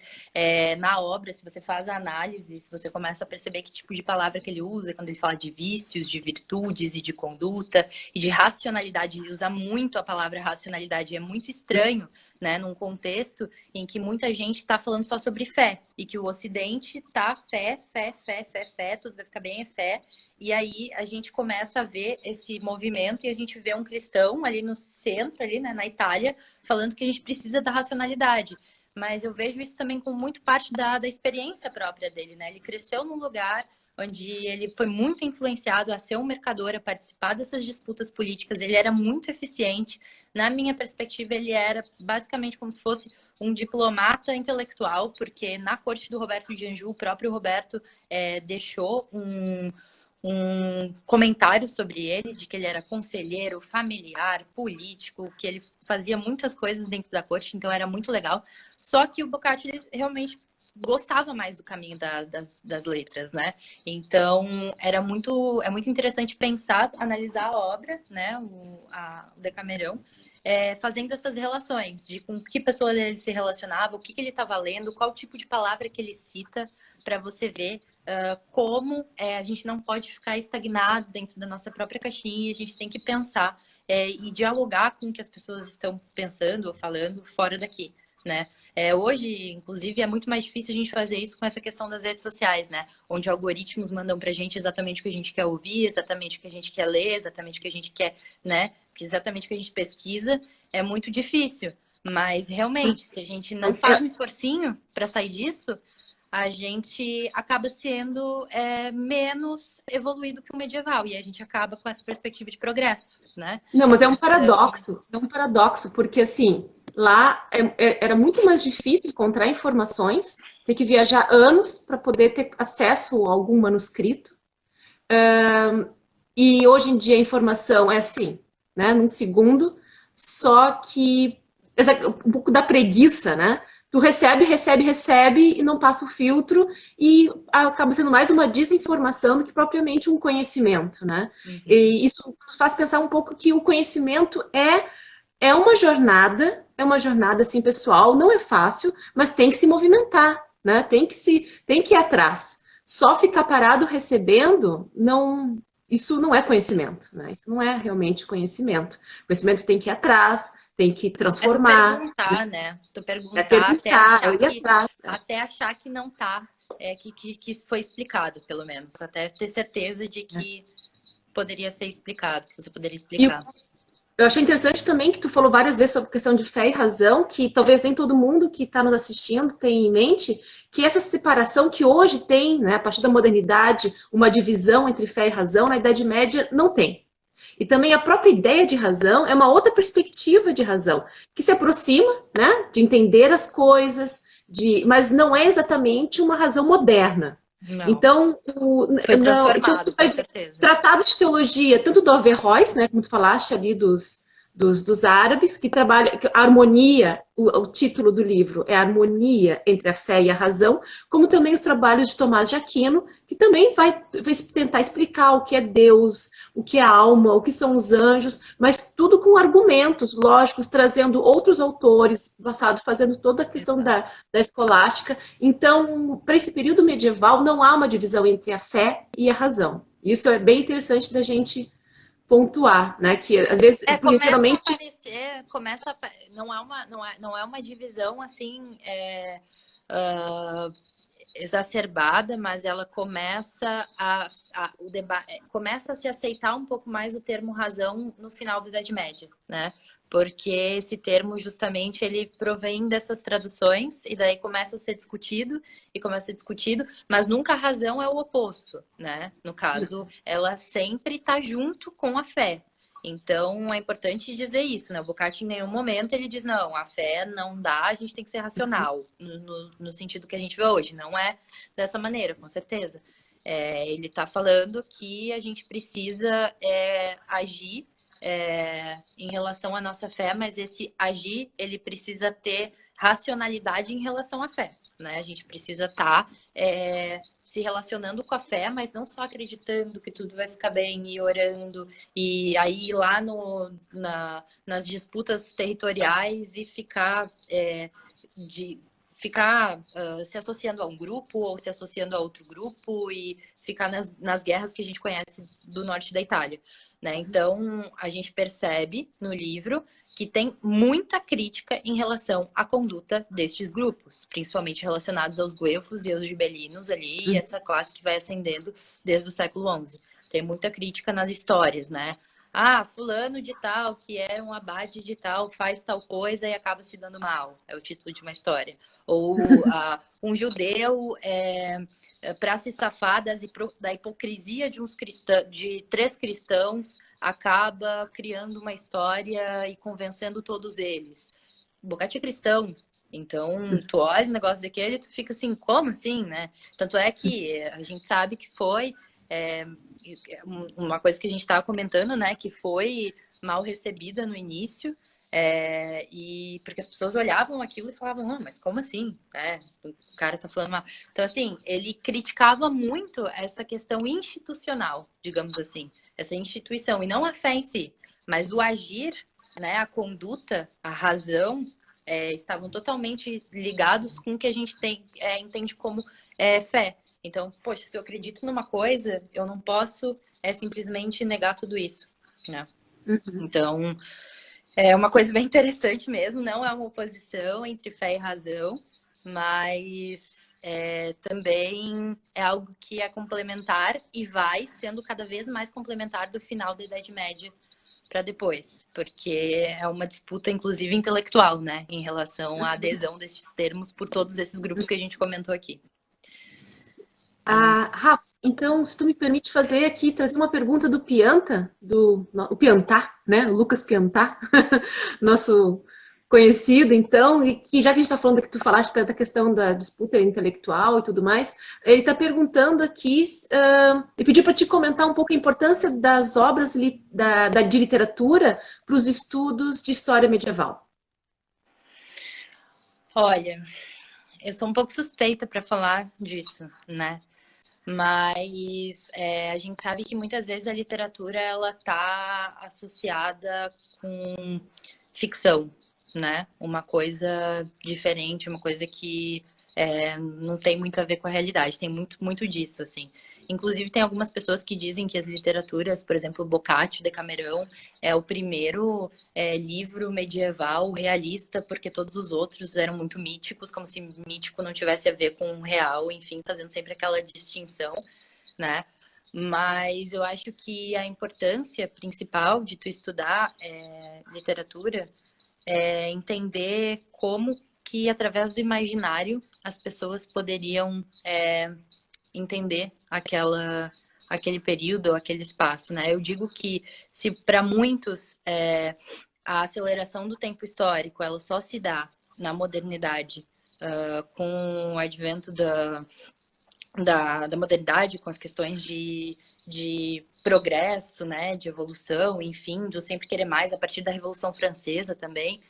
na obra, se você faz a análise, se você começa a perceber que tipo de palavra que ele usa, quando ele fala de vícios, de virtudes e de conduta e de racionalidade, ele usa muito a palavra racionalidade. É muito estranho, né, num contexto em que muita gente está falando só sobre fé e que o Ocidente tá fé, tudo vai ficar bem, é fé. E aí a gente começa a ver esse movimento e a gente vê um cristão ali no centro, ali, né, na Itália, falando que a gente precisa da racionalidade. Mas eu vejo isso também com muito parte da experiência própria dele, né? Ele cresceu num lugar onde ele foi muito influenciado a ser um mercador, a participar dessas disputas políticas. Ele era muito eficiente. Na minha perspectiva, ele era basicamente como se fosse um diplomata intelectual, porque na corte do Roberto de Anjou, o próprio Roberto deixou um comentário sobre ele, de que ele era conselheiro, familiar, político, que ele fazia muitas coisas dentro da corte, então era muito legal. Só que o Boccaccio ele realmente gostava mais do caminho das letras, né? Então é muito interessante pensar, analisar a obra, né? O Decamerão, fazendo essas relações de com que pessoa ele se relacionava, o que ele estava lendo, qual tipo de palavra que ele cita, para você ver como a gente não pode ficar estagnado dentro da nossa própria caixinha, a gente tem que pensar e dialogar com o que as pessoas estão pensando ou falando fora daqui, né? Hoje, inclusive, é muito mais difícil a gente fazer isso com essa questão das redes sociais, né? Onde algoritmos mandam pra gente exatamente o que a gente quer ouvir, exatamente o que a gente quer ler, exatamente o que a gente quer, né? Exatamente o que a gente pesquisa. É muito difícil. Mas, realmente, se a gente não faz um esforcinho para sair disso, a gente acaba sendo menos evoluído que o medieval. E a gente acaba com essa perspectiva de progresso, né? Não, mas é um paradoxo, porque assim, lá era muito mais difícil encontrar informações, ter que viajar anos para poder ter acesso a algum manuscrito. E hoje em dia a informação é assim, né, num segundo, só que um pouco da preguiça, né? Tu recebe e não passa o filtro e acaba sendo mais uma desinformação do que propriamente um conhecimento, né? Uhum. E isso faz pensar um pouco que o conhecimento é uma jornada, assim, pessoal, não é fácil, mas tem que se movimentar, né? Tem que ir atrás. Só ficar parado recebendo, isso não é conhecimento, né? Isso não é realmente conhecimento. O conhecimento tem que ir atrás, tem que transformar. Tu perguntar, né? Tu perguntar até achar que não tá, que isso foi explicado, pelo menos. Até ter certeza de que poderia ser explicado, que você poderia explicar. Eu achei interessante também que tu falou várias vezes sobre a questão de fé e razão, que talvez nem todo mundo que está nos assistindo tenha em mente, que essa separação que hoje tem, né, a partir da modernidade, uma divisão entre fé e razão, na Idade Média não tem. E também a própria ideia de razão é uma outra perspectiva de razão, que se aproxima, né, de entender as coisas, mas não é exatamente uma razão moderna. Não. Então, Foi então transformado, com certeza. tratado de teologia, tanto do Averroes, né, como tu falaste ali dos árabes, que trabalha a harmonia, o título do livro é a harmonia entre a fé e a razão, como também os trabalhos de Tomás de Aquino, que também vai tentar explicar o que é Deus, o que é alma, o que são os anjos, mas tudo com argumentos lógicos, trazendo outros autores, passado, fazendo toda a questão da escolástica. Então, para esse período medieval, não há uma divisão entre a fé e a razão. Isso é bem interessante da gente pontuar, né? Que às vezes, porque Começa a geralmente. aparecer, não é uma divisão assim exacerbada, mas ela começa começa a se aceitar um pouco mais o termo razão no final da Idade Média, né? Porque esse termo justamente ele provém dessas traduções e daí começa a ser discutido e começa a ser discutido, mas nunca a razão é o oposto, né? No caso, ela sempre está junto com a fé. Então, é importante dizer isso, né? O Boccaccio, em nenhum momento, ele diz, não, a fé não dá, a gente tem que ser racional, no sentido que a gente vê hoje. Não é dessa maneira, com certeza. Ele está falando que a gente precisa agir em relação à nossa fé, mas esse agir, ele precisa ter racionalidade em relação à fé, né? A gente precisa estar se relacionando com a fé, mas não só acreditando que tudo vai ficar bem e orando e aí ir lá nas disputas territoriais e ficar se associando a um grupo ou se associando a outro grupo e ficar nas guerras que a gente conhece do norte da Itália, né? Então, a gente percebe no livro que tem muita crítica em relação à conduta destes grupos, principalmente relacionados aos guelfos e aos gibelinos ali, essa classe que vai ascendendo desde o século XI. Tem muita crítica nas histórias, né? Ah, fulano de tal, que é um abade de tal, faz tal coisa e acaba se dando mal. É o título de uma história. Ou um judeu para se safar da hipocrisia de 3 cristãos acaba criando uma história e convencendo todos eles. Boccaccio é cristão, então tu olha o negócio daquele e tu fica assim, como assim, né? Tanto é que a gente sabe que foi uma coisa que a gente estava comentando, né? Que foi mal recebida no início, e porque as pessoas olhavam aquilo e falavam, mas como assim? O cara tá falando mal. Então, assim, ele criticava muito essa questão institucional, digamos assim, essa instituição, e não a fé em si, mas o agir, né, a conduta, a razão, estavam totalmente ligados com o que a gente entende como fé. Então, poxa, se eu acredito numa coisa, eu não posso simplesmente negar tudo isso, né? Então, é uma coisa bem interessante mesmo, não é uma oposição entre fé e razão, mas também é algo que é complementar e vai sendo cada vez mais complementar do final da Idade Média para depois, porque é uma disputa, inclusive, intelectual, né, em relação à adesão desses termos por todos esses grupos que a gente comentou aqui. Rafa, então, se tu me permite fazer aqui, trazer uma pergunta do Pianta, o Piantá, né? O Lucas Piantá, nosso conhecido, então, e que já que a gente está falando que tu falaste da questão da disputa intelectual e tudo mais, ele está perguntando aqui, e pediu para te comentar um pouco a importância das obras de literatura para os estudos de história medieval. Olha, eu sou um pouco suspeita para falar disso, né? Mas a gente sabe que muitas vezes a literatura ela está associada com ficção, né? Uma coisa diferente, uma coisa que não tem muito a ver com a realidade, tem muito, muito disso, assim. Inclusive, tem algumas pessoas que dizem que as literaturas, por exemplo, Boccaccio, Decamerão, é o primeiro livro medieval realista, porque todos os outros eram muito míticos, como se mítico não tivesse a ver com real, enfim, fazendo sempre aquela distinção, né? Mas eu acho que a importância principal de tu estudar literatura é entender como que, através do imaginário, as pessoas poderiam entender aquele período ou aquele espaço, né? Eu digo que se para muitos a aceleração do tempo histórico ela só se dá na modernidade, com o advento da modernidade, com as questões de progresso, né, de evolução, enfim, de eu sempre querer mais, a partir da Revolução Francesa também,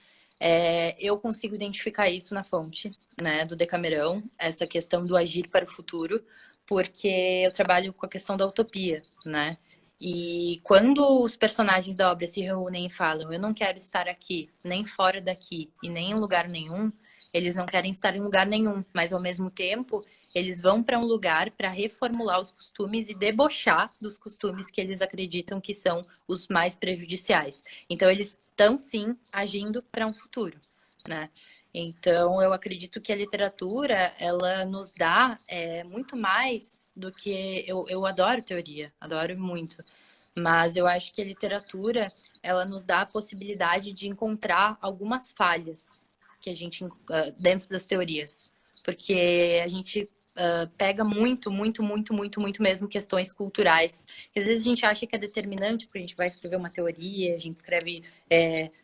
eu consigo identificar isso na fonte, né, do Decamerão, essa questão do agir para o futuro, porque eu trabalho com a questão da utopia, né? E quando os personagens da obra se reúnem e falam, eu não quero estar aqui, nem fora daqui e nem em lugar nenhum, eles não querem estar em lugar nenhum, mas ao mesmo tempo eles vão para um lugar para reformular os costumes e debochar dos costumes que eles acreditam que são os mais prejudiciais. Então eles estão sim agindo para um futuro, né? Então, eu acredito que a literatura, ela nos dá muito mais do que... Eu adoro teoria, adoro muito. Mas eu acho que a literatura, ela nos dá a possibilidade de encontrar algumas falhas que a gente dentro das teorias. Porque a gente pega muito, muito, muito, muito, muito mesmo questões culturais. Que às vezes a gente acha que é determinante, porque a gente vai escrever uma teoria, a gente escreve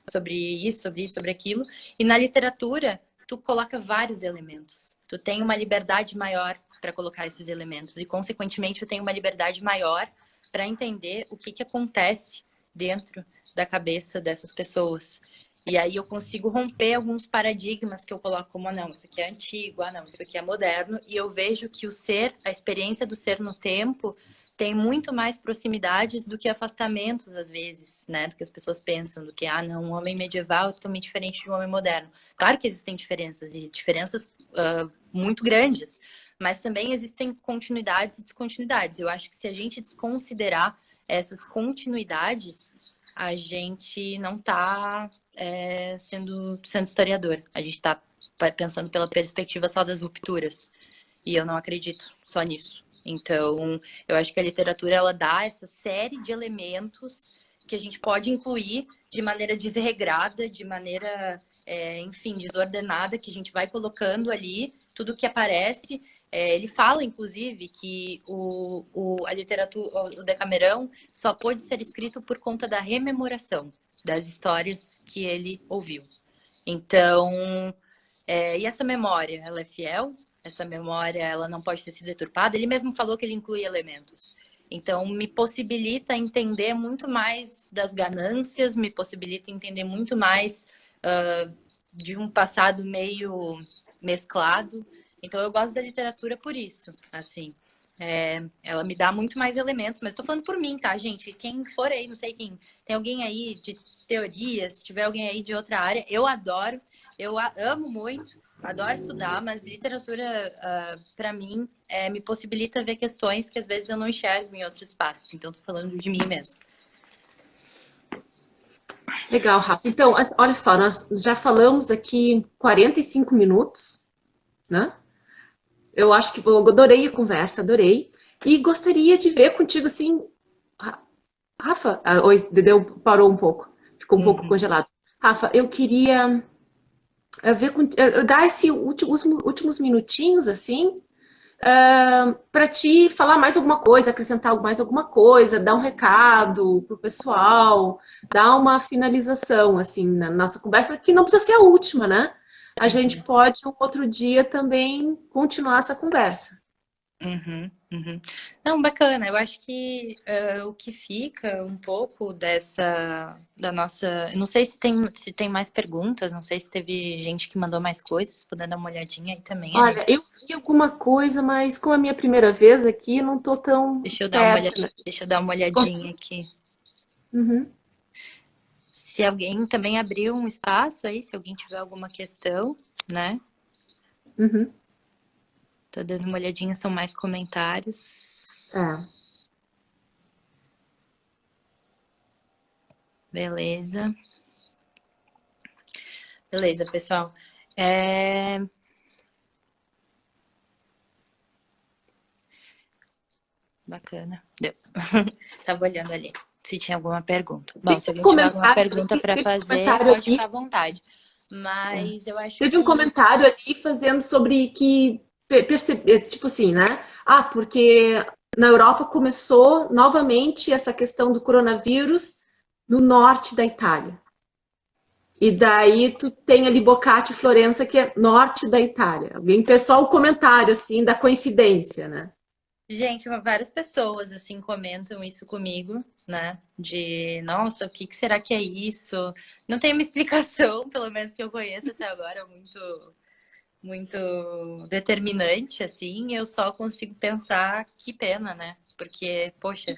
sobre isso, sobre isso, sobre aquilo. E na literatura, tu coloca vários elementos. Tu tem uma liberdade maior para colocar esses elementos. E, consequentemente, tu tem uma liberdade maior para entender o que acontece dentro da cabeça dessas pessoas. E aí eu consigo romper alguns paradigmas que eu coloco como, não, isso aqui é antigo, não, isso aqui é moderno. E eu vejo que o ser, a experiência do ser no tempo, tem muito mais proximidades do que afastamentos, às vezes, né? Do que as pessoas pensam, do que, não, um homem medieval é totalmente diferente de um homem moderno. Claro que existem diferenças, e diferenças muito grandes, mas também existem continuidades e descontinuidades. Eu acho que se a gente desconsiderar essas continuidades, a gente não está sendo historiador. A gente está pensando pela perspectiva só das rupturas. E eu não acredito só nisso. Então, eu acho que a literatura, ela dá essa série de elementos que a gente pode incluir de maneira desregrada, de maneira, enfim, desordenada, que a gente vai colocando ali tudo que aparece. Ele fala, inclusive, que a literatura, o Decamerão, só pôde ser escrito por conta da rememoração das histórias que ele ouviu. Então, e essa memória, ela é fiel? Essa memória, ela não pode ter sido deturpada? Ele mesmo falou que ele inclui elementos. Então, me possibilita entender muito mais das ganâncias, me possibilita entender muito mais de um passado meio mesclado. Então, eu gosto da literatura por isso, assim. Ela me dá muito mais elementos, mas estou falando por mim, tá, gente? Quem for aí, não sei quem... Tem alguém aí de teoria, se tiver alguém aí de outra área, eu adoro, eu amo muito, adoro estudar, mas literatura, para mim, me possibilita ver questões que às vezes eu não enxergo em outros espaços. Então, estou falando de mim mesmo. Legal, Rafa. Então, olha só, nós já falamos aqui 45 minutos, né? Eu acho que eu adorei a conversa, adorei. E gostaria de ver contigo, assim... Rafa, oi, Dedeu parou um pouco, ficou um pouco congelado. Rafa, eu queria dar esses últimos minutinhos, assim, para te falar mais alguma coisa, acrescentar mais alguma coisa, dar um recado pro pessoal, dar uma finalização, assim, na nossa conversa, que não precisa ser a última, né? A gente pode, um outro dia, também continuar essa conversa. Não, bacana. Eu acho que o que fica um pouco da nossa... Não sei se tem mais perguntas, não sei se teve gente que mandou mais coisas, se puder dar uma olhadinha aí também. Olha, eu vi alguma coisa, mas como é a minha primeira vez aqui, não estou tão esperta. Deixa eu dar uma olhadinha aqui. Se alguém também abriu um espaço aí, se alguém tiver alguma questão, né? Tô dando uma olhadinha, são mais comentários. Beleza. Beleza, pessoal. Bacana. Deu. Tava olhando ali se tinha alguma pergunta. Bom, se alguém tiver alguma pergunta para fazer, pode ficar à vontade. Mas eu acho que... Teve um comentário ali fazendo sobre que... tipo assim, né? Porque na Europa começou novamente essa questão do coronavírus no norte da Itália. E daí tu tem ali Boccaccio e Florença, que é norte da Itália. Alguém pessoal o comentário assim da coincidência, né? Gente, várias pessoas assim comentam isso comigo, né? De, nossa, o que será que é isso? Não tem uma explicação, pelo menos que eu conheço até agora, muito determinante, assim. Eu só consigo pensar que pena, né? Porque, poxa,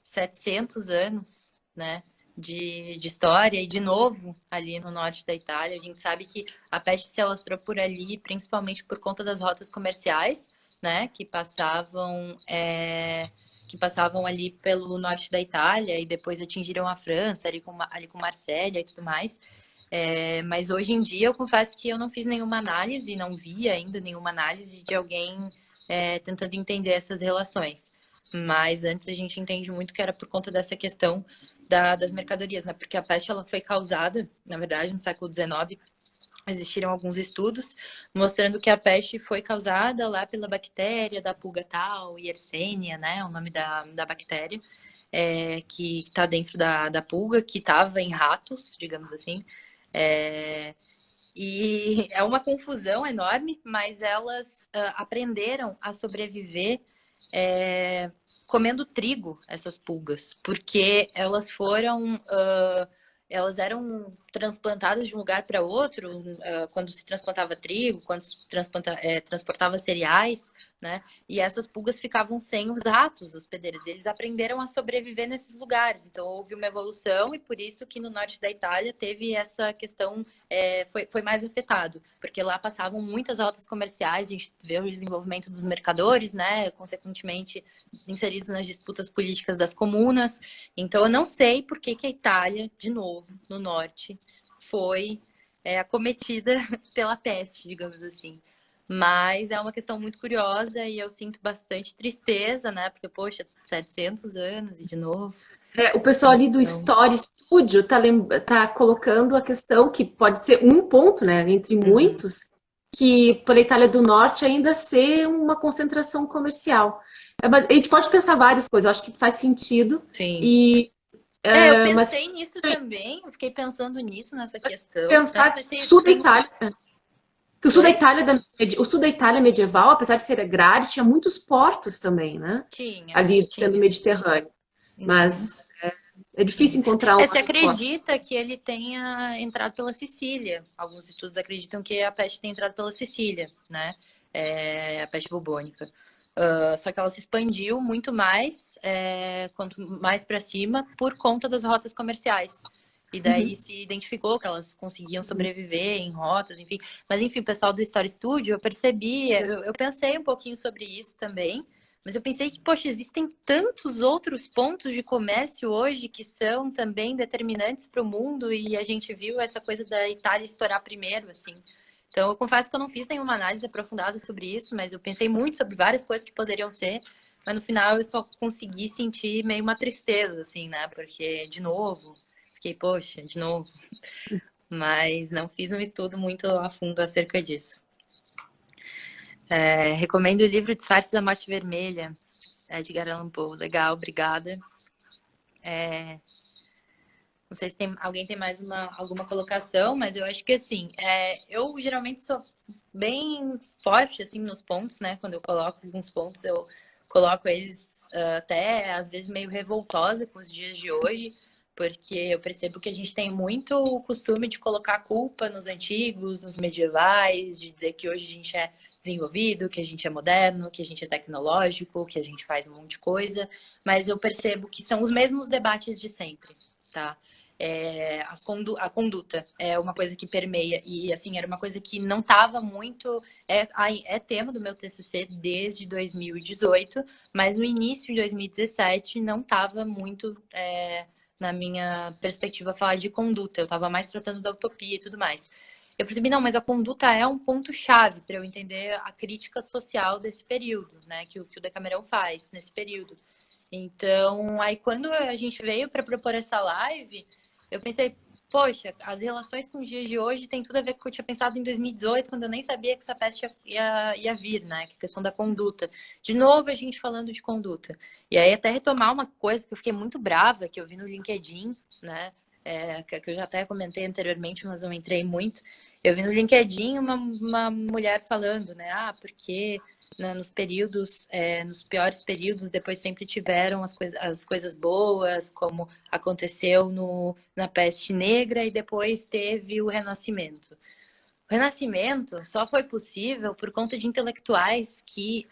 700 anos, né? De história e de novo ali no norte da Itália. A gente sabe que a peste se alastrou por ali, principalmente por conta das rotas comerciais, né? Que passavam ali pelo norte da Itália e depois atingiram a França, ali com Marsella e tudo mais. Mas hoje em dia eu confesso que eu não fiz nenhuma análise, não vi ainda nenhuma análise de alguém tentando entender essas relações. Mas antes a gente entende muito que era por conta dessa questão das mercadorias, né? Porque a peste ela foi causada, na verdade, no século XIX. Existiram alguns estudos mostrando que a peste foi causada lá pela bactéria da pulga tal, Yersinia, né? O nome da bactéria, que está dentro da pulga, que estava em ratos, digamos assim. E é uma confusão enorme, mas elas aprenderam a sobreviver comendo trigo, essas pulgas, porque elas eram transplantadas de um lugar para outro, quando se transplantava trigo, quando se transportava cereais, né? E essas pulgas ficavam sem os ratos hospedeiros. Eles aprenderam a sobreviver nesses lugares. Então houve uma evolução e por isso que no norte da Itália teve essa questão, foi mais afetado, porque lá passavam muitas rotas comerciais, a gente vê o desenvolvimento dos mercadores, né? Consequentemente inseridos nas disputas políticas das comunas. Então, eu não sei por que a Itália, de novo, no norte, foi acometida pela peste, digamos assim. Mas é uma questão muito curiosa e eu sinto bastante tristeza, né? Porque, poxa, 700 anos e de novo. O pessoal ali do Então, Story Studio tá colocando a questão que pode ser um ponto, né, entre uhum, muitos, que pela Itália do Norte ainda ser uma concentração comercial. Mas a gente pode pensar várias coisas, eu acho que faz sentido. sim. E Eu mas pensei nisso também, eu fiquei pensando nisso, nessa questão, né? pensar Pensei, sul da tem... Itália, que Oi? o sul da Itália medieval, apesar de ser agrário, tinha muitos portos também, né? Tinha, Ali pelo tinha. Mediterrâneo. Uhum. Mas é Sim. difícil encontrar uma Se resposta. acredita que ele tenha entrado pela Sicília. Alguns estudos acreditam que a peste tenha entrado pela Sicília, né? A peste bubônica. Só que ela se expandiu muito mais, quanto mais para cima, por conta das rotas comerciais. E daí Uhum. se identificou que elas conseguiam sobreviver em rotas, enfim. Mas enfim, o pessoal do Story Studio, eu percebi, eu pensei um pouquinho sobre isso também. Mas eu pensei que, poxa, existem tantos outros pontos de comércio hoje que são também determinantes para o mundo e a gente viu essa coisa da Itália estourar primeiro, assim. Então, eu confesso que eu não fiz nenhuma análise aprofundada sobre isso, mas eu pensei muito sobre várias coisas que poderiam ser, mas no final eu só consegui sentir meio uma tristeza, assim, né? Porque, de novo, fiquei, poxa, de novo. Mas não fiz um estudo muito a fundo acerca disso. Recomendo o livro Disfarce da Morte Vermelha, Edgar Allan Poe. Legal, obrigada. Não sei se alguém tem mais alguma colocação, mas eu acho que assim, eu geralmente sou bem forte assim nos pontos, né? Quando eu coloco alguns pontos, eu coloco eles até às vezes meio revoltosa com os dias de hoje, porque eu percebo que a gente tem muito o costume de colocar a culpa nos antigos, nos medievais, de dizer que hoje a gente é desenvolvido, que a gente é moderno, que a gente é tecnológico, que a gente faz um monte de coisa, mas eu percebo que são os mesmos debates de sempre, tá? A conduta é uma coisa que permeia e assim era uma coisa que não estava muito tema do meu TCC desde 2018, mas no início de 2017 não estava muito na minha perspectiva falar de conduta, eu estava mais tratando da utopia e tudo mais. Eu percebi, não, mas a conduta é um ponto-chave para eu entender a crítica social desse período, né, que o Decamerão faz nesse período. Então, aí quando a gente veio para propor essa live, eu pensei, poxa, as relações com os dias de hoje tem tudo a ver com o que eu tinha pensado em 2018, quando eu nem sabia que essa peste ia vir, né? Que é a questão da conduta. De novo, a gente falando de conduta. E aí, até retomar uma coisa que eu fiquei muito brava, que eu vi no LinkedIn, né? Que eu já até comentei anteriormente, mas não entrei muito. Eu vi no LinkedIn uma mulher falando, né? Ah, porque nos períodos, nos piores períodos, depois sempre tiveram as coisas boas, como aconteceu na peste negra, e depois teve o Renascimento. O Renascimento só foi possível por conta de intelectuais que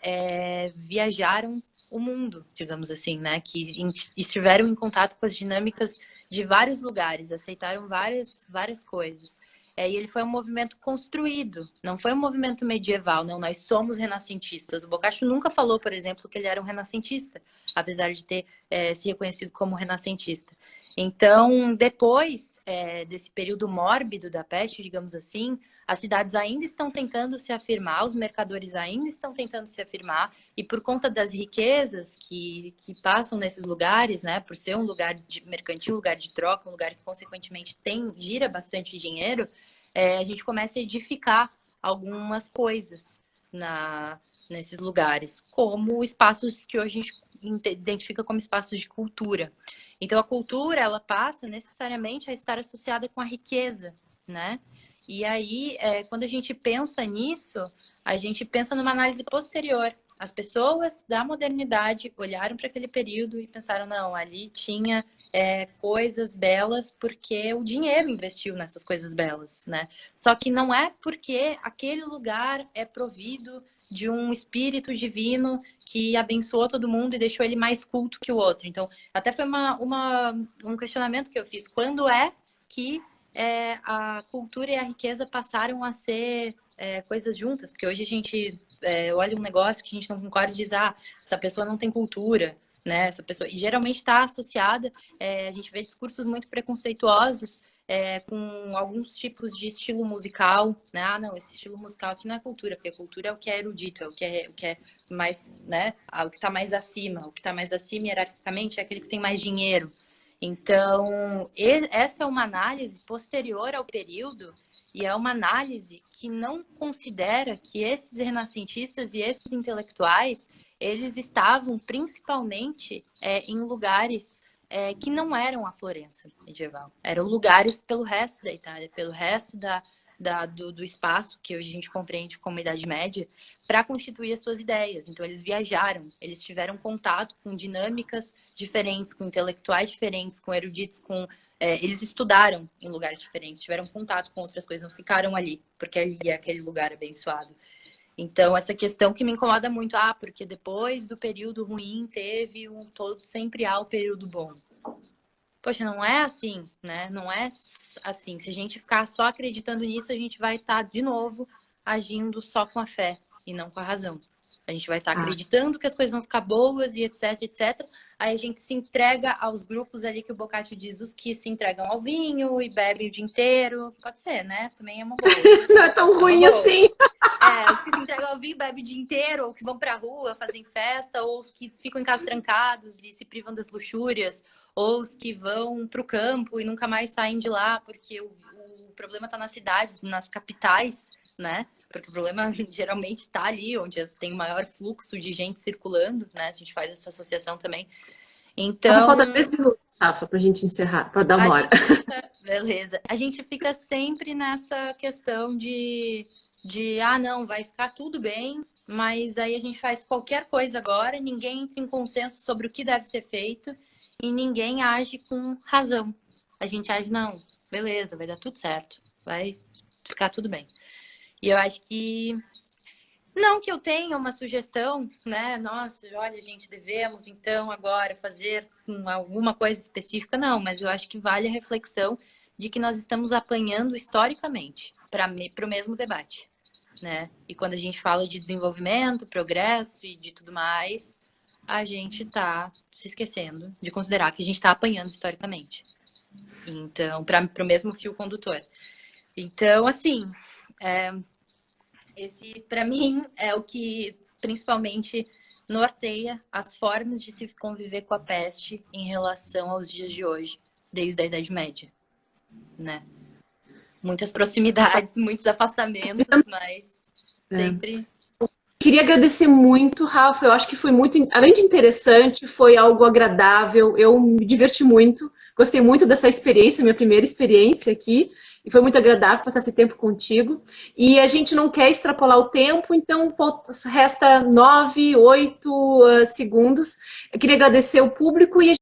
viajaram o mundo, digamos assim, né? Que estiveram em contato com as dinâmicas de vários lugares, aceitaram várias coisas. E ele foi um movimento construído, não foi um movimento medieval, não. Nós somos renascentistas. O Boccaccio nunca falou, por exemplo, que ele era um renascentista, apesar de ter se reconhecido como renascentista. Então, depois desse período mórbido da peste, digamos assim, as cidades ainda estão tentando se afirmar, os mercadores ainda estão tentando se afirmar, e por conta das riquezas que passam nesses lugares, né, por ser um lugar mercantil, um lugar de troca, um lugar que, consequentemente, gira bastante dinheiro, a gente começa a edificar algumas coisas nesses lugares, como espaços que hoje a gente identifica como espaços de cultura. Então, a cultura, ela passa necessariamente a estar associada com a riqueza, né? E aí, quando a gente pensa nisso, a gente pensa numa análise posterior. As pessoas da modernidade olharam para aquele período e pensaram, não, ali tinha coisas belas porque o dinheiro investiu nessas coisas belas, né? Só que não é porque aquele lugar é provido de um espírito divino que abençoou todo mundo e deixou ele mais culto que o outro. Então, até foi um questionamento que eu fiz. Quando é que a cultura e a riqueza passaram a ser coisas juntas? Porque hoje a gente olha um negócio que a gente não concorda e diz, essa pessoa não tem cultura, né? Essa pessoa... E geralmente está associada, a gente vê discursos muito preconceituosos com alguns tipos de estilo musical, né? Ah, não, esse estilo musical aqui não é cultura, porque cultura é o que é erudito, é o que é mais, né? O que está mais acima. O que está mais acima, hierarquicamente, é aquele que tem mais dinheiro. Então, essa é uma análise posterior ao período e é uma análise que não considera que esses renascentistas e esses intelectuais, eles estavam principalmente em lugares que não eram a Florença medieval. Eram lugares pelo resto da Itália, pelo resto do espaço que hoje a gente compreende como Idade Média, para constituir as suas ideias. Então, eles viajaram, eles tiveram contato com dinâmicas diferentes, com intelectuais diferentes, com eruditos, eles estudaram em lugares diferentes, tiveram contato com outras coisas, não ficaram ali, porque ali é aquele lugar abençoado. Então, essa questão que me incomoda muito, porque depois do período ruim sempre há o período bom. Poxa, não é assim, né? Não é assim. Se a gente ficar só acreditando nisso, a gente vai estar, de novo, agindo só com a fé e não com a razão. A gente vai estar acreditando que as coisas vão ficar boas e etc, etc. Aí a gente se entrega aos grupos ali que o Boccaccio diz, os que se entregam ao vinho e bebem o dia inteiro. Pode ser, né? Também é uma boa. Não é tão ruim assim. Os que se entregam ao vinho, bebem o dia inteiro, ou que vão pra rua, fazem festa, ou os que ficam em casa trancados e se privam das luxúrias, ou os que vão pro campo e nunca mais saem de lá, porque o problema tá nas cidades, nas capitais, né? Porque o problema geralmente está ali, onde tem o maior fluxo de gente circulando, né? A gente faz essa associação também. Então... Falta 3 minutos, Rafa, para a gente encerrar, para dar uma hora. Beleza. A gente fica sempre nessa questão de não, vai ficar tudo bem, mas aí a gente faz qualquer coisa agora, ninguém entra em consenso sobre o que deve ser feito e ninguém age com razão. A gente age, não, beleza, vai dar tudo certo, vai ficar tudo bem. E eu acho que não que eu tenha uma sugestão, né? Nossa, olha, gente, devemos então agora fazer alguma coisa específica, não, mas eu acho que vale a reflexão de que nós estamos apanhando historicamente para o mesmo debate, né? E quando a gente fala de desenvolvimento, progresso e de tudo mais, a gente está se esquecendo de considerar que a gente está apanhando historicamente. Então, para o mesmo fio condutor. Então, assim, esse, para mim, é o que principalmente norteia as formas de se conviver com a peste em relação aos dias de hoje, desde a Idade Média. né? Muitas proximidades, muitos afastamentos, mas sempre... Queria agradecer muito, Rafa. Eu acho que foi muito, além de interessante, foi algo agradável. Eu me diverti muito, gostei muito dessa experiência, minha primeira experiência aqui, e foi muito agradável passar esse tempo contigo. E a gente não quer extrapolar o tempo, então resta 9, 8 segundos. Eu queria agradecer o público e